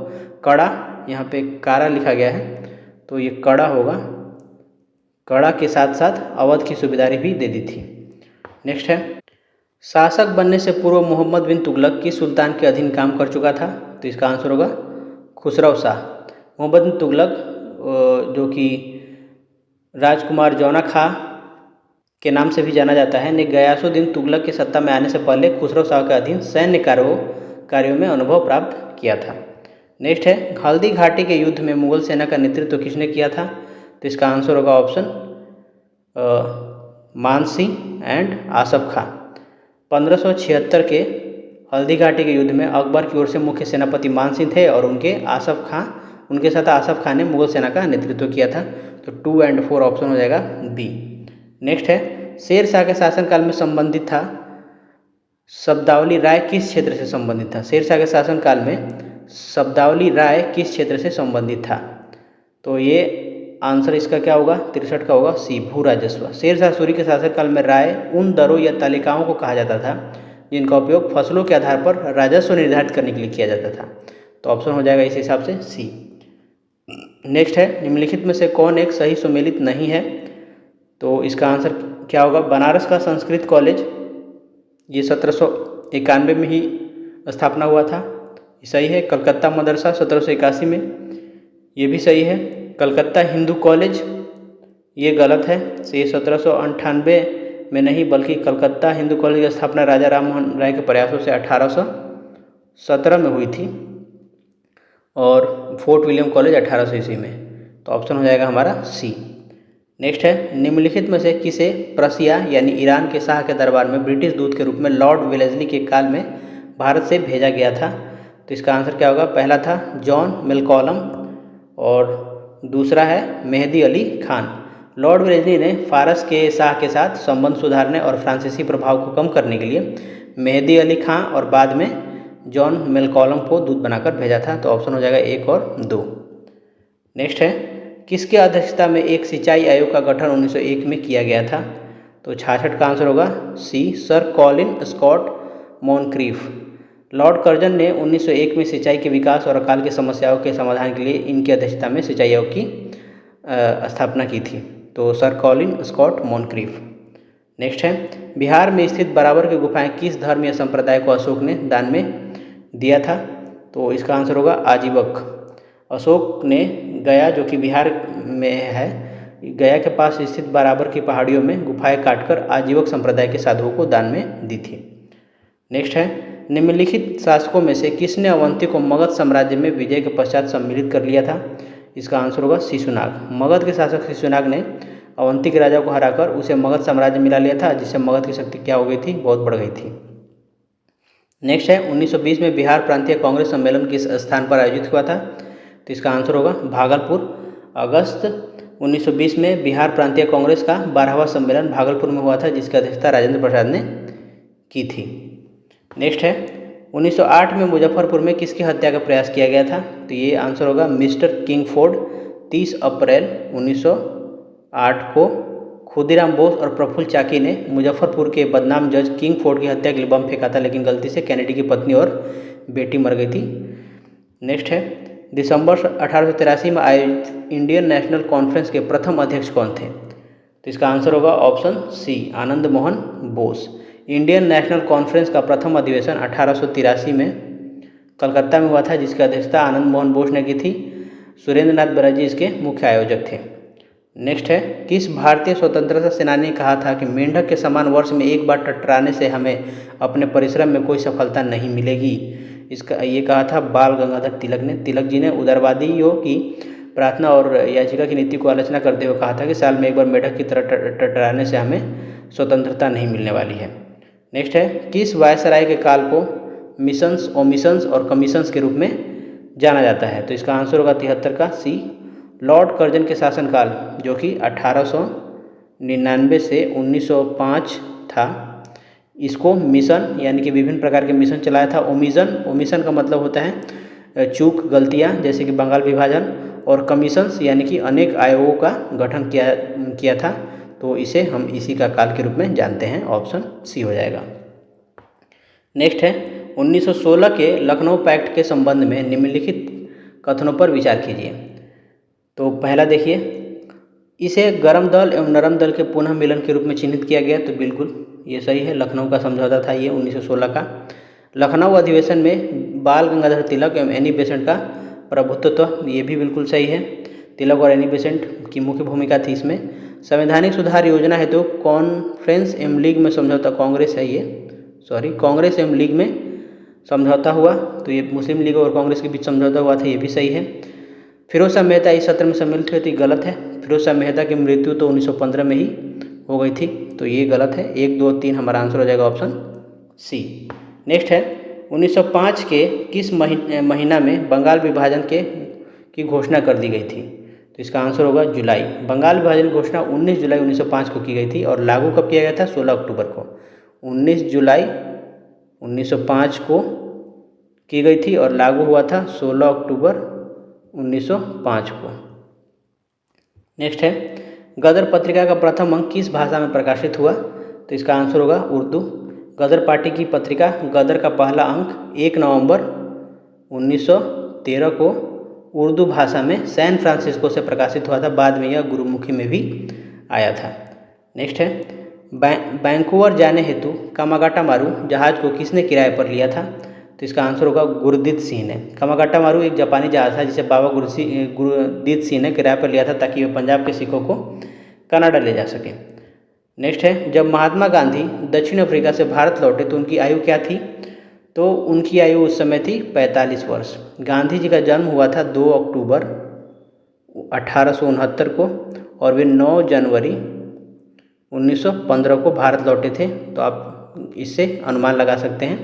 कड़ा, यहाँ पे कारा लिखा गया है तो ये कड़ा होगा, कड़ा के साथ साथ अवध की सूबेदारी भी दे दी थी। नेक्स्ट है, शासक बनने से पूर्व मोहम्मद बिन तुगलक किस सुल्तान के अधीन काम कर चुका था? तो इसका आंसर होगा खुसरो शाह। मोहम्मद बिन तुगलक जो कि राजकुमार जौना खां के नाम से भी जाना जाता है, ने गयासुद्दीन तुगलक की सत्ता में आने से पहले खुसरो शाह के अधीन सैन्य कार्यों में अनुभव प्राप्त किया था। नेक्स्ट है, हल्दी घाटी के युद्ध में मुगल सेना का नेतृत्व किसने किया था? तो इसका आंसर होगा ऑप्शन मान सिंह एंड आसफ खां। 1576 के हल्दी घाटी के युद्ध में अकबर की ओर से मुख्य सेनापति मान सिंह थे और उनके साथ आसफ खां ने मुगल सेना का नेतृत्व किया था। तो 2 और 4 ऑप्शन हो जाएगा बी। नेक्स्ट है, शेर शाह के शासनकाल में संबंधित था शब्दावली राय किस क्षेत्र से संबंधित था? शेर शाह के शासनकाल में शब्दावली राय किस क्षेत्र से संबंधित था? तो ये आंसर इसका क्या होगा? 63 का होगा सी, भू राजस्व। शेर शाह सूरी के शासनकाल में राय उन दरों या तालिकाओं को कहा जाता था जिनका उपयोग फसलों के आधार पर राजस्व निर्धारित करने के लिए किया जाता था। तो ऑप्शन हो जाएगा इस हिसाब से सी। नेक्स्ट है, निम्नलिखित में से कौन एक सही सुमेलित नहीं है? तो इसका आंसर क्या होगा? बनारस का संस्कृत कॉलेज, ये 1791 में ही स्थापना हुआ था, सही है। कलकत्ता मदरसा 1781 में, ये भी सही है। कलकत्ता हिंदू कॉलेज, ये गलत है, ये 1798 में नहीं बल्कि कलकत्ता हिंदू कॉलेज की स्थापना राजा राम मोहन राय के प्रयासों से 1817 में हुई थी और फोर्ट विलियम कॉलेज 1800 ईस्वी में। तो ऑप्शन हो जाएगा हमारा सी। नेक्स्ट है, निम्नलिखित में से किसे प्रसिया यानी ईरान के शाह के दरबार में ब्रिटिश दूत के रूप में लॉर्ड वेलेस्ली के काल में भारत से भेजा गया था? तो इसका आंसर क्या होगा? पहला था जॉन मेलकॉलम और दूसरा है मेहदी अली खान। लॉर्ड वेलेस्ली ने फारस के शाह के साथ संबंध सुधारने और फ्रांसीसी प्रभाव को कम करने के लिए मेहदी अली खान और बाद में जॉन मेलकॉलम को दूत बनाकर भेजा था। तो ऑप्शन हो जाएगा 1 और 2। नेक्स्ट है, किसके अध्यक्षता में एक सिंचाई आयोग का गठन 1901 में किया गया था? तो 66 का आंसर होगा C, sir Colin Scott Moncrieff. Lord Curzon ने 1901 में सिंचाई के विकास और अकाल की समस्याओं के समाधान के लिए इनकी अध्यक्षता में सिंचाई आयोग की स्थापना की थी। तो सर कॉलिन स्कॉट मॉनक्रीफ। नेक्स्ट है, बिहार में स्थित बराबर की गुफाएं किस धर्म या संप्रदाय को अशोक ने दान में दिया था? तो इसका आंसर होगा आजीवक। अशोक ने गया जो कि बिहार में है, गया के पास स्थित बराबर की पहाड़ियों में गुफाएं काटकर आजीवक संप्रदाय के साधुओं को दान में दी थी। नेक्स्ट है, निम्नलिखित शासकों में से किसने अवंती को मगध साम्राज्य में विजय के पश्चात सम्मिलित कर लिया था? इसका आंसर होगा शिशुनाग। मगध के शासक शिशुनाग ने अवंती के राजा को हराकर उसे मगध साम्राज्य मिला लिया था, जिससे मगध की शक्ति क्या हो गई थी? बहुत बढ़ गई थी। नेक्स्ट है, 1920 में बिहार प्रांतीय कांग्रेस सम्मेलन किस स्थान पर आयोजित हुआ था? तो इसका आंसर होगा भागलपुर। अगस्त 1920 में बिहार प्रांतीय कांग्रेस का 12वां सम्मेलन भागलपुर में हुआ था, जिसकी अध्यक्षता राजेंद्र प्रसाद ने की थी। नेक्स्ट है, 1908 में मुजफ्फरपुर में किसकी हत्या का प्रयास किया गया था? तो ये आंसर होगा मिस्टर किंगफोर्ड। 30 अप्रैल 1908 को खुदीराम बोस और प्रफुल्ल चाकी ने मुजफ्फरपुर के बदनाम जज किंगफोर्ड की हत्या के लिए बम फेंका था, लेकिन गलती से कैनेडी की पत्नी और बेटी मर गई थी। नेक्स्ट है, दिसंबर 1883 में आयोजित इंडियन नेशनल कॉन्फ्रेंस के प्रथम अध्यक्ष कौन थे? तो इसका आंसर होगा option C, Anand Mohan Bose. Indian national conference का प्रथम अधिवेशन 1883 में कलकत्ता में हुआ था, जिसकी अध्यक्षता आनंद मोहन बोस ने की थी। सुरेंद्र नाथ बनर्जी इसके मुख्य आयोजक थे। नेक्स्ट है, किस भारतीय स्वतंत्रता सेनानी ने कहा था कि मेंढक के समान वर्ष में एक बार टकराने से हमें अपने परिश्रम में कोई सफलता नहीं मिलेगी? ये कहा था बाल गंगाधर तिलक ने। तिलक जी ने उदारवादियों की प्रार्थना और याचिका की नीति को आलोचना करते हुए कहा था कि साल में एक बार मेंढक की तरह टकराने से हमें स्वतंत्रता नहीं मिलने वाली है। नेक्स्ट है, किस वायसराय के काल को मिशंस, ओमिशंस और कमीशंस के रूप में जाना जाता है? तो इसका आंसर होगा 73 का सी, लॉर्ड कर्जन के शासनकाल, जो कि 1899 से 1905 था। इसको मिशन यानी कि विभिन्न प्रकार के मिशन चलाया था। ओमिशन का मतलब होता है चूक गलतियाँ जैसे कि बंगाल विभाजन और कमीशंस यानी कि अनेक आयोगों का गठन किया था, तो इसे हम इसी का काल के रूप में जानते हैं। ऑप्शन सी हो जाएगा। नेक्स्ट है 1916 के लखनऊ पैक्ट के संबंध में निम्नलिखित कथनों पर विचार कीजिए। तो पहला देखिए, इसे गर्म दल एवं नरम दल के पुनः मिलन के रूप में चिन्हित किया गया, तो बिल्कुल ये सही है। लखनऊ का समझौता था ये 1916 का। लखनऊ अधिवेशन में बाल गंगाधर तिलक एवं एनी बेसेंट का प्रभुत्व, ये भी बिल्कुल सही है। तिलक और एनी बेसेंट की मुख्य भूमिका थी इसमें। संवैधानिक सुधार योजना है तो कॉन्फ्रेंस एवं लीग में समझौता, कांग्रेस है ये, कांग्रेस एवं लीग में समझौता हुआ, तो ये मुस्लिम लीग और कांग्रेस के बीच समझौता हुआ था, ये भी सही है। फिरोज शाह मेहता इस सत्र में सम्मिलित हुए, तो गलत है। फिरोज शाह मेहता की मृत्यु तो 1915 में ही हो गई थी, तो ये गलत है। 1, 2, 3 हमारा आंसर हो जाएगा ऑप्शन सी। नेक्स्ट है 1905 के किस महीना में बंगाल विभाजन की घोषणा कर दी गई थी, तो इसका आंसर होगा जुलाई। बंगाल विभाजन की घोषणा 19 जुलाई 1905 को की गई थी और लागू कब किया गया था, 16 अक्टूबर को। 19 जुलाई 1905 को की गई थी और लागू हुआ था 16 अक्टूबर 1905 को। नेक्स्ट है गदर पत्रिका का प्रथम अंक किस भाषा में प्रकाशित हुआ, तो इसका आंसर होगा उर्दू। गदर पार्टी की पत्रिका गदर का पहला अंक 1 नवंबर 1913 को उर्दू भाषा में सैन फ्रांसिस्को से प्रकाशित हुआ था। बाद में यह गुरुमुखी में भी आया था। नेक्स्ट है वैंकूवर जाने हेतु कामागाटा मारू जहाज़ को किसने किराए पर लिया था, तो इसका आंसर होगा गुरदीत सिंह ने। कामागाटा मारू एक जापानी जहाज़ था जिसे बाबा गुरदीत सिंह ने किराए पर लिया था ताकि वह पंजाब के सिखों को कनाडा ले जा सके। नेक्स्ट है जब महात्मा गांधी दक्षिण अफ्रीका से भारत लौटे तो उनकी आयु क्या थी, तो उनकी आयु उस समय थी 45 वर्ष। गांधी जी का जन्म हुआ था 2 अक्टूबर 1869 को और वे 9 जनवरी 1915 को भारत लौटे थे, तो आप इससे अनुमान लगा सकते हैं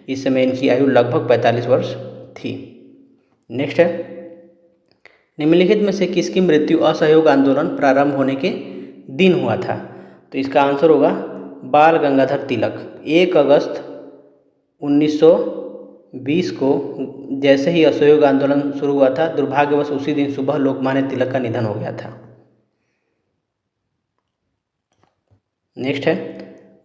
इस समय इनकी आयु लगभग 45 वर्ष थी। नेक्स्ट है निम्नलिखित में से किसकी मृत्यु असहयोग आंदोलन प्रारंभ होने के दिन हुआ था, तो इसका आंसर होगा बाल गंगाधर तिलक। 1 अगस्त 1920 को जैसे ही असहयोग आंदोलन शुरू हुआ था, दुर्भाग्यवश उसी दिन सुबह लोकमान्य तिलक का निधन हो गया था। नेक्स्ट है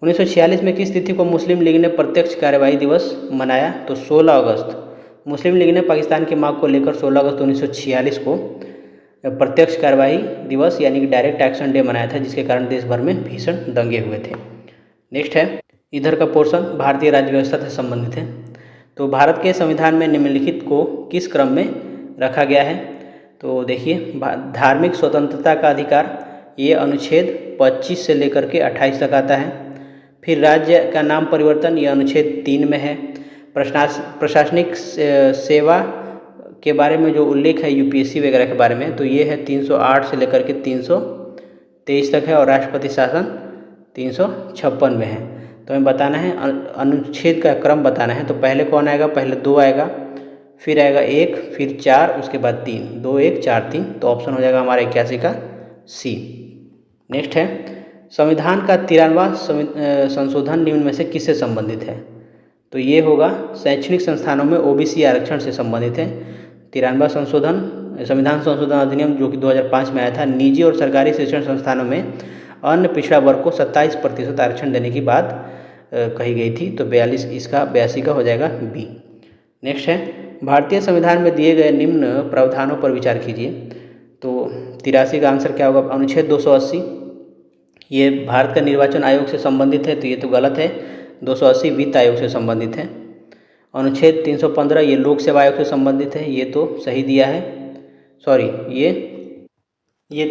1946 में किस तिथि को मुस्लिम लीग ने प्रत्यक्ष कार्यवाही दिवस मनाया, तो 16 अगस्त। मुस्लिम लीग ने पाकिस्तान की मांग को लेकर 16 अगस्त 1946 को प्रत्यक्ष कार्यवाही दिवस यानी कि डायरेक्ट एक्शन डे मनाया था, जिसके कारण देश भर में भीषण दंगे हुए थे। नेक्स्ट है इधर का पोर्शन भारतीय राज्य व्यवस्था से संबंधित है। तो भारत के संविधान में निम्नलिखित को किस क्रम में रखा गया है, तो देखिए धार्मिक स्वतंत्रता का अधिकार ये अनुच्छेद 25 से लेकर के 28 तक आता है। फिर राज्य का नाम परिवर्तन ये अनुच्छेद 3 में है। प्रशासनिक सेवा के बारे में जो उल्लेख है यूपीएससी वगैरह के बारे में, तो ये है 308 से लेकर के 323 तक है और राष्ट्रपति शासन 356 में है। तो हमें बताना है अनुच्छेद का क्रम बताना है, तो पहले कौन आएगा, पहले 2 आएगा, फिर आएगा 1, फिर 4, उसके बाद 3, 2, 1, 4, 3, तो ऑप्शन हो जाएगा हमारा 81 का सी। नेक्स्ट है संविधान का 93वां संशोधन निम्न में से किससे संबंधित है, तो ये होगा शैक्षणिक संस्थानों में ओबीसी आरक्षण से संबंधित है। 93वां संविधान संशोधन अधिनियम जो कि 2005 में आया था, निजी और सरकारी शिक्षण संस्थानों में अन्य पिछड़ा वर्ग को 27% आरक्षण देने की बात कही गई थी, तो 82 का हो जाएगा बी। नेक्स्ट है भारतीय संविधान में दिए गए निम्न प्रावधानों पर विचार कीजिए, तो 83 का आंसर क्या होगा, अनुच्छेद 280 ये भारत का निर्वाचन आयोग से संबंधित है, तो ये तो गलत है। 280 वित्त आयोग से संबंधित है। अनुच्छेद 315 ये लोक सेवा आयोग से संबंधित है, ये तो सही दिया है, सॉरी ये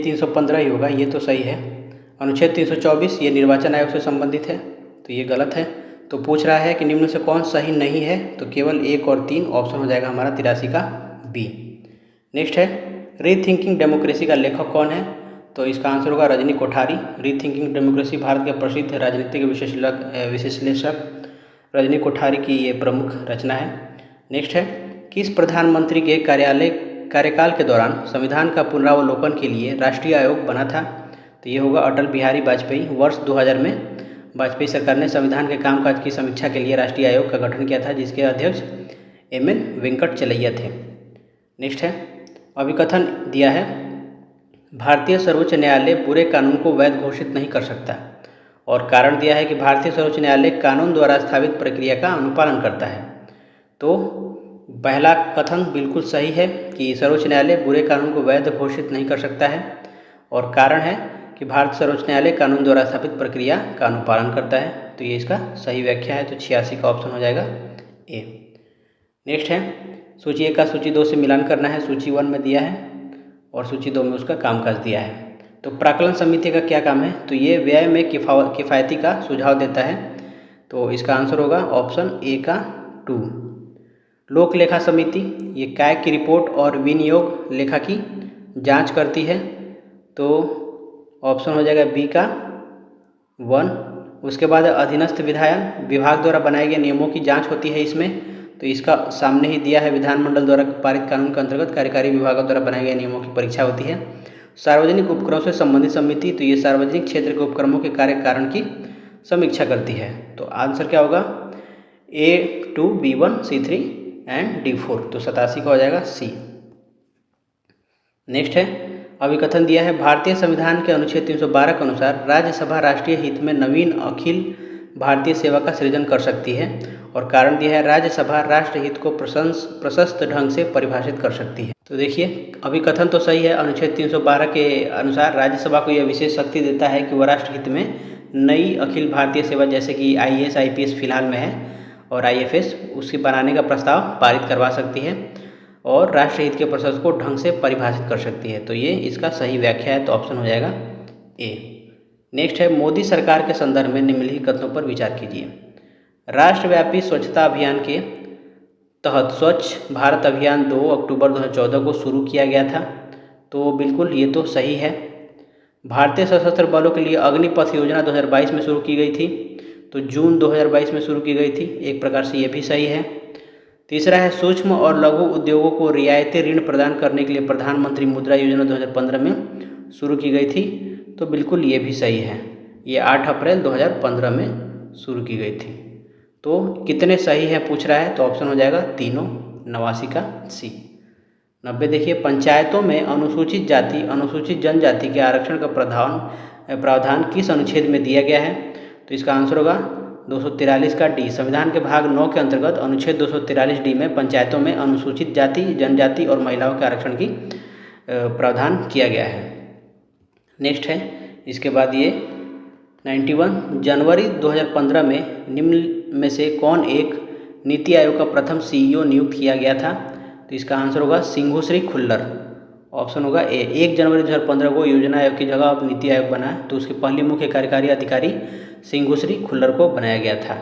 315 ही होगा, ये तो सही है। अनुच्छेद 324 ये निर्वाचन आयोग से संबंधित है, तो ये गलत है। तो पूछ रहा है कि निम्न से कौन सही नहीं है, तो केवल 1 और 3 ऑप्शन हो जाएगा हमारा 83 का बी। नेक्स्ट है रीथिंकिंग डेमोक्रेसी का लेखक कौन है, तो इसका आंसर होगा रजनी कोठारी। रीथिंकिंग डेमोक्रेसी भारत के प्रसिद्ध राजनीतिक विश्लेषक रजनी कोठारी की ये प्रमुख रचना है। नेक्स्ट है किस प्रधानमंत्री के कार्यकाल के दौरान संविधान का पुनरावलोकन के लिए राष्ट्रीय आयोग बना था, तो ये होगा अटल बिहारी वाजपेयी। वर्ष 2000 में वाजपेयी सरकार ने संविधान के कामकाज की समीक्षा के लिए राष्ट्रीय आयोग का गठन किया था, जिसके अध्यक्ष MN वेंकटचलैया थे। नेक्स्ट है, अभिकथन दिया है, भारतीय सर्वोच्च न्यायालय बुरे कानून को वैध घोषित नहीं कर सकता, और कारण दिया है कि भारतीय सर्वोच्च न्यायालय कानून द्वारा स्थापित प्रक्रिया का अनुपालन करता है। तो पहला कथन बिल्कुल सही है कि सर्वोच्च न्यायालय बुरे कानून को वैध घोषित नहीं कर सकता है, और कारण है कि भारत सर्वोच्च न्यायालय कानून द्वारा स्थापित प्रक्रिया का अनुपालन करता है। तो ये इसका सही व्याख्या है। तो 86 का ऑप्शन हो जाएगा ए। नेक्स्ट है, सूची 1 का सूची 2 से मिलान करना है। सूची 1 में दिया है और सूची 2 में उसका कामकाज दिया है। तो प्राक्कलन समिति का क्या काम है? तो ये व्यय में किफ़ायती का सुझाव देता है। तो इसका आंसर होगा ऑप्शन ए का 2। लोक लेखा समिति ये काय की रिपोर्ट और विनियोग लेखा की जांच करती है। तो ऑप्शन हो जाएगा बी का 1। उसके बाद अधीनस्थ विभाग द्वारा बनाए गए नियमों की जांच होती है इसमें। तो इसका सामने ही दिया है, विधानमंडल द्वारा पारित कानून के अंतर्गत कार्यकारी विभागों द्वारा बनाए गए नियमों की परीक्षा होती है। सार्वजनिक उपक्रमों से संबंधित समिति, तो ये सार्वजनिक क्षेत्र के उपक्रमों के कार्य कारण की समीक्षा करती है। तो आंसर क्या होगा? A2, B1, C3 and D4। तो 87 का हो जाएगा सी। नेक्स्ट है, अभिकथन दिया है, भारतीय संविधान के अनुच्छेद 312 के अनुसार राज्यसभा राष्ट्रीय हित में नवीन अखिल भारतीय सेवा का सृजन कर सकती है, और कारण दिया है, राज्यसभा राष्ट्रहित को प्रशस्त ढंग से परिभाषित कर सकती है। तो देखिए, अभिकथन तो सही है। अनुच्छेद 312 के अनुसार राज्यसभा को यह विशेष शक्ति देता है कि वह राष्ट्रहित में नई अखिल भारतीय सेवा, जैसे कि IAS IPS फिलहाल में है और IFS, उसके बनाने का प्रस्ताव पारित करवा सकती है और राष्ट्रहित के प्रशस्त को ढंग से परिभाषित कर सकती है। तो ये इसका सही व्याख्या है। तो ऑप्शन हो जाएगा ए। नेक्स्ट है, मोदी सरकार के संदर्भ में निम्नलिखित कथनों पर विचार कीजिए। राष्ट्रव्यापी स्वच्छता अभियान के तहत स्वच्छ भारत अभियान 2 अक्टूबर 2014 को शुरू किया गया था। तो बिल्कुल ये तो सही है। भारतीय सशस्त्र बलों के लिए अग्निपथ योजना 2022 में शुरू की गई थी। तो जून 2022 में शुरू की गई थी। एक प्रकार से ये भी सही है। तीसरा है, सूक्ष्म और लघु उद्योगों को रियायती ऋण प्रदान करने के लिए प्रधानमंत्री मुद्रा योजना 2015 में शुरू की गई थी। तो बिल्कुल ये भी सही है। ये 8 अप्रैल 2015 में शुरू की गई थी। तो कितने सही है पूछ रहा है, तो ऑप्शन हो जाएगा तीनों। 89 का सी। 90 देखिए, पंचायतों में अनुसूचित जाति अनुसूचित जनजाति के आरक्षण का प्रावधान किस अनुच्छेद में दिया गया है? तो इसका आंसर होगा 243 का डी। संविधान के भाग 9 के अंतर्गत अनुच्छेद 243 डी में पंचायतों में अनुसूचित जाति जनजाति और महिलाओं के आरक्षण की प्रावधान किया गया है। नेक्स्ट है, इसके बाद ये 91 जनवरी 2015 में निम्न में से कौन एक नीति आयोग का प्रथम CEO नियुक्त किया गया था? तो इसका आंसर होगा सिंघुश्री खुल्लर। ऑप्शन होगा ए। 1 जनवरी 2015 को योजना आयोग की जगह अब नीति आयोग बना, तो उसके पहले मुख्य कार्यकारी अधिकारी सिंघुश्री खुल्लर को बनाया गया था।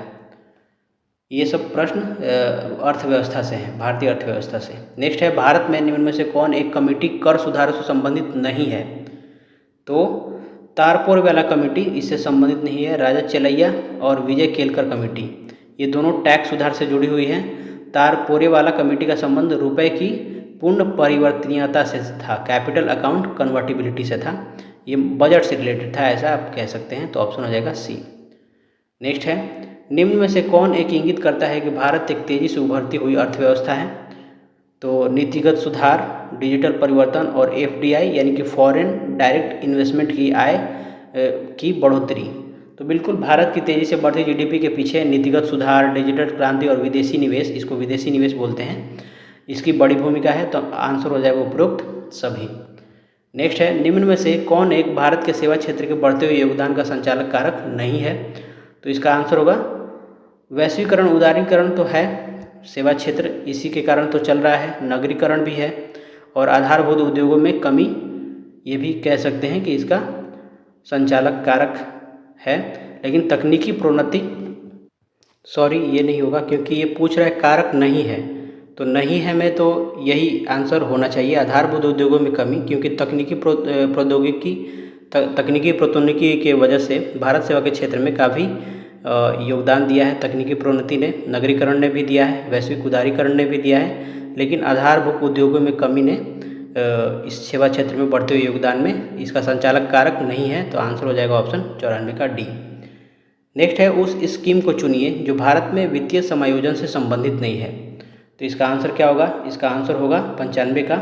ये सब प्रश्न अर्थव्यवस्था से हैं, भारतीय अर्थव्यवस्था से। नेक्स्ट है, भारत में निम्न में से कौन एक कमेटी कर सुधारों से संबंधित नहीं है? तो तारपोर वाला कमेटी इससे संबंधित नहीं है। राजा चलैया और विजय केलकर कमेटी, ये दोनों टैक्स सुधार से जुड़ी हुई हैं। तारपोरे वाला कमेटी का संबंध रुपए की पूर्ण परिवर्तनीयता से था, कैपिटल अकाउंट कन्वर्टिबिलिटी से था। ये बजट से रिलेटेड था, ऐसा आप कह सकते हैं। तो ऑप्शन हो जाएगा सी। नेक्स्ट है, निम्न में से कौन एक इंगित करता है कि भारत एक तेजी से उभरती हुई अर्थव्यवस्था है? तो नीतिगत सुधार, डिजिटल परिवर्तन और FDI यानी कि फॉरेन डायरेक्ट इन्वेस्टमेंट की आय की बढ़ोतरी। तो बिल्कुल भारत की तेज़ी से बढ़ती GDP के पीछे नीतिगत सुधार, डिजिटल क्रांति और विदेशी निवेश, इसको विदेशी निवेश बोलते हैं, इसकी बड़ी भूमिका है। तो आंसर हो जाएगा उपरोक्त सभी। नेक्स्ट है, निम्न में से कौन एक भारत के सेवा क्षेत्र के बढ़ते हुए योगदान का संचालक कारक नहीं है? तो इसका आंसर होगा वैश्वीकरण, उदारीकरण तो है, सेवा क्षेत्र इसी के कारण तो चल रहा है, नगरीकरण भी है, और आधारभूत उद्योगों में कमी, ये भी कह सकते हैं कि इसका संचालक कारक है। लेकिन तकनीकी प्रोन्नति, ये नहीं होगा क्योंकि ये पूछ रहा है कारक नहीं है, तो नहीं है में तो यही आंसर होना चाहिए, आधारभूत उद्योगों में कमी, क्योंकि तकनीकी प्रोन्नति के वजह से भारत सेवा के क्षेत्र में काफ़ी योगदान दिया है तकनीकी प्रोन्नति ने, नगरीकरण ने भी दिया है, वैश्विक उदारीकरण ने भी दिया है, लेकिन आधारभूत उद्योगों में कमी ने इस सेवा क्षेत्र में बढ़ते हुए योगदान में इसका संचालक कारक नहीं है। तो आंसर हो जाएगा ऑप्शन 94 का डी। नेक्स्ट है, उस स्कीम को चुनिए जो भारत में वित्तीय समायोजन से संबंधित नहीं है। तो इसका आंसर क्या होगा? इसका आंसर होगा 95 का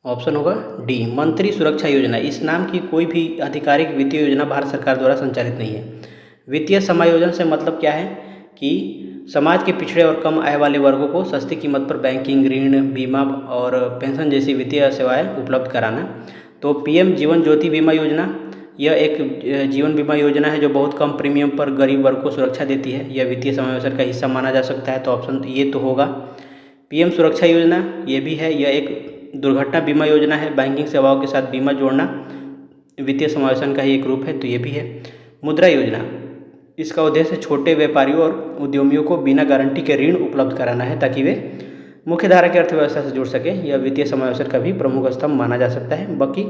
ऑप्शन होगा डी, मंत्री सुरक्षा योजना। इस नाम की कोई भी आधिकारिक वित्तीय योजना भारत सरकार द्वारा संचालित नहीं है। वित्तीय समायोजन से मतलब क्या है कि समाज के पिछड़े और कम आय वाले वर्गों को सस्ती कीमत पर बैंकिंग, ऋण, बीमा और पेंशन जैसी वित्तीय सेवाएं उपलब्ध कराना। तो पीएम जीवन ज्योति बीमा योजना, यह एक जीवन बीमा योजना है जो बहुत कम प्रीमियम पर गरीब वर्ग को सुरक्षा देती है। यह वित्तीय समावेशन का हिस्सा माना जा सकता है, तो ऑप्शन ये तो होगा। पीएम सुरक्षा योजना ये भी है, यह एक दुर्घटना बीमा योजना है। बैंकिंग सेवाओं के साथ बीमा जोड़ना वित्तीय समावेशन का ही एक रूप है, तो ये भी है। मुद्रा योजना, इसका उद्देश्य छोटे व्यापारियों और उद्यमियों को बिना गारंटी के ऋण उपलब्ध कराना है ताकि वे मुख्यधारा की अर्थव्यवस्था से जुड़ सके। यह वित्तीय समावेशन का भी प्रमुख स्तंभ माना जा सकता है। बाकी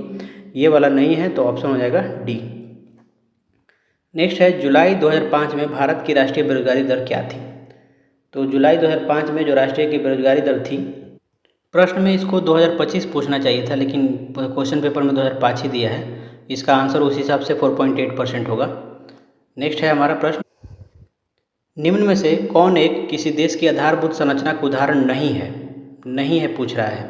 ये वाला नहीं है, तो ऑप्शन हो जाएगा डी। नेक्स्ट है, जुलाई 2005 में भारत की राष्ट्रीय बेरोजगारी दर क्या थी? तो जुलाई 2005 में जो राष्ट्रीय की बेरोजगारी दर थी, प्रश्न में इसको 2025 पूछना चाहिए था, लेकिन क्वेश्चन पेपर में 2005 ही दिया है। इसका आंसर उस हिसाब से 4.8% होगा। नेक्स्ट है हमारा प्रश्न, निम्न में से कौन एक किसी देश की आधारभूत संरचना का उदाहरण नहीं है पूछ रहा है।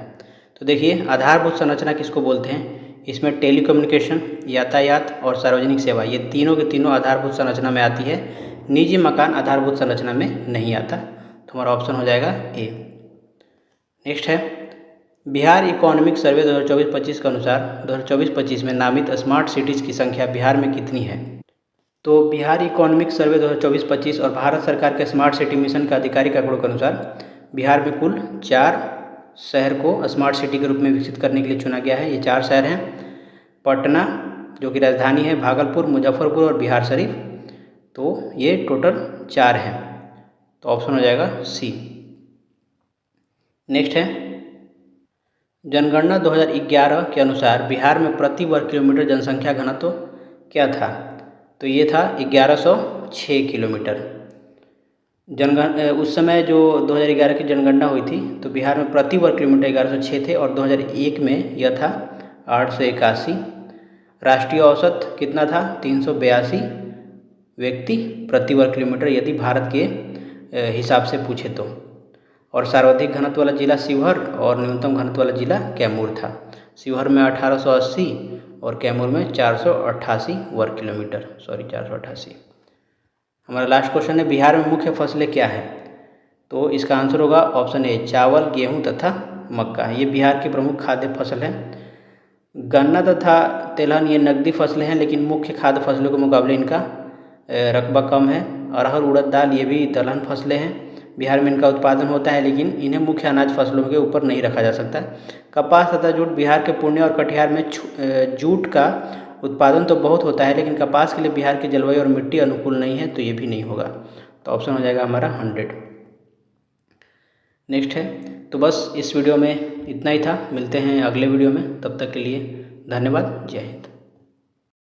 तो देखिए, आधारभूत संरचना किसको बोलते हैं? इसमें टेलीकम्युनिकेशन, यातायात और सार्वजनिक सेवा, ये तीनों के तीनों आधारभूत संरचना में आती है। निजी मकान आधारभूत संरचना में नहीं आता, तो हमारा ऑप्शन हो जाएगा ए। नेक्स्ट है, बिहार इकोनॉमिक सर्वे 2024-25 के अनुसार 2024-25 में नामित स्मार्ट सिटीज़ की संख्या बिहार में कितनी है? तो बिहार इकोनॉमिक सर्वे 2024-25 और भारत सरकार के स्मार्ट सिटी मिशन के आधिकारिक आंकड़ों के अनुसार बिहार में कुल 4 शहर को स्मार्ट सिटी के रूप में विकसित करने के लिए चुना गया है। ये 4 शहर हैं, पटना जो कि राजधानी है, भागलपुर, मुजफ्फरपुर और बिहार शरीफ। तो ये टोटल 4 हैं, तो ऑप्शन हो जाएगा सी। नेक्स्ट है, जनगणना 2011 के अनुसार बिहार में प्रति वर्ग किलोमीटर जनसंख्या घनत्व क्या था? तो ये था 1106 किलोमीटर। उस समय जो 2011 की जनगणना हुई थी, तो बिहार में प्रति वर्ग किलोमीटर 1106 थे और 2001 में यह था 881। राष्ट्रीय औसत कितना था? 382 व्यक्ति प्रति वर्ग किलोमीटर यदि भारत के हिसाब से पूछे तो। और सर्वाधिक घनत्व वाला जिला शिवहर और न्यूनतम घनत्व वाला जिला कैमूर था। शिवहर में 1880 और कैमूर में 488 वर्ग किलोमीटर, 488। हमारा लास्ट क्वेश्चन है, बिहार में मुख्य फसलें क्या हैं? तो इसका आंसर होगा ऑप्शन ए, चावल, गेहूं तथा मक्का। ये बिहार की प्रमुख खाद्य फसल है। गन्ना तथा तिलहन ये नकदी फसलें हैं, लेकिन मुख्य खाद्य फसलों के मुकाबले इनका रकबा कम है। अरहर, उड़द दाल ये भी दलहन फसलें हैं। बिहार में इनका उत्पादन होता है, लेकिन इन्हें मुख्य अनाज फसलों के ऊपर नहीं रखा जा सकता। कपास तथा जूट, बिहार के पूर्णिया और कटिहार में जूट का उत्पादन तो बहुत होता है, लेकिन कपास के लिए बिहार की जलवायु और मिट्टी अनुकूल नहीं है, तो ये भी नहीं होगा। तो ऑप्शन हो जाएगा हमारा 100। नेक्स्ट है, तो बस इस वीडियो में इतना ही था। मिलते हैं अगले वीडियो में, तब तक के लिए धन्यवाद। जय हिंद।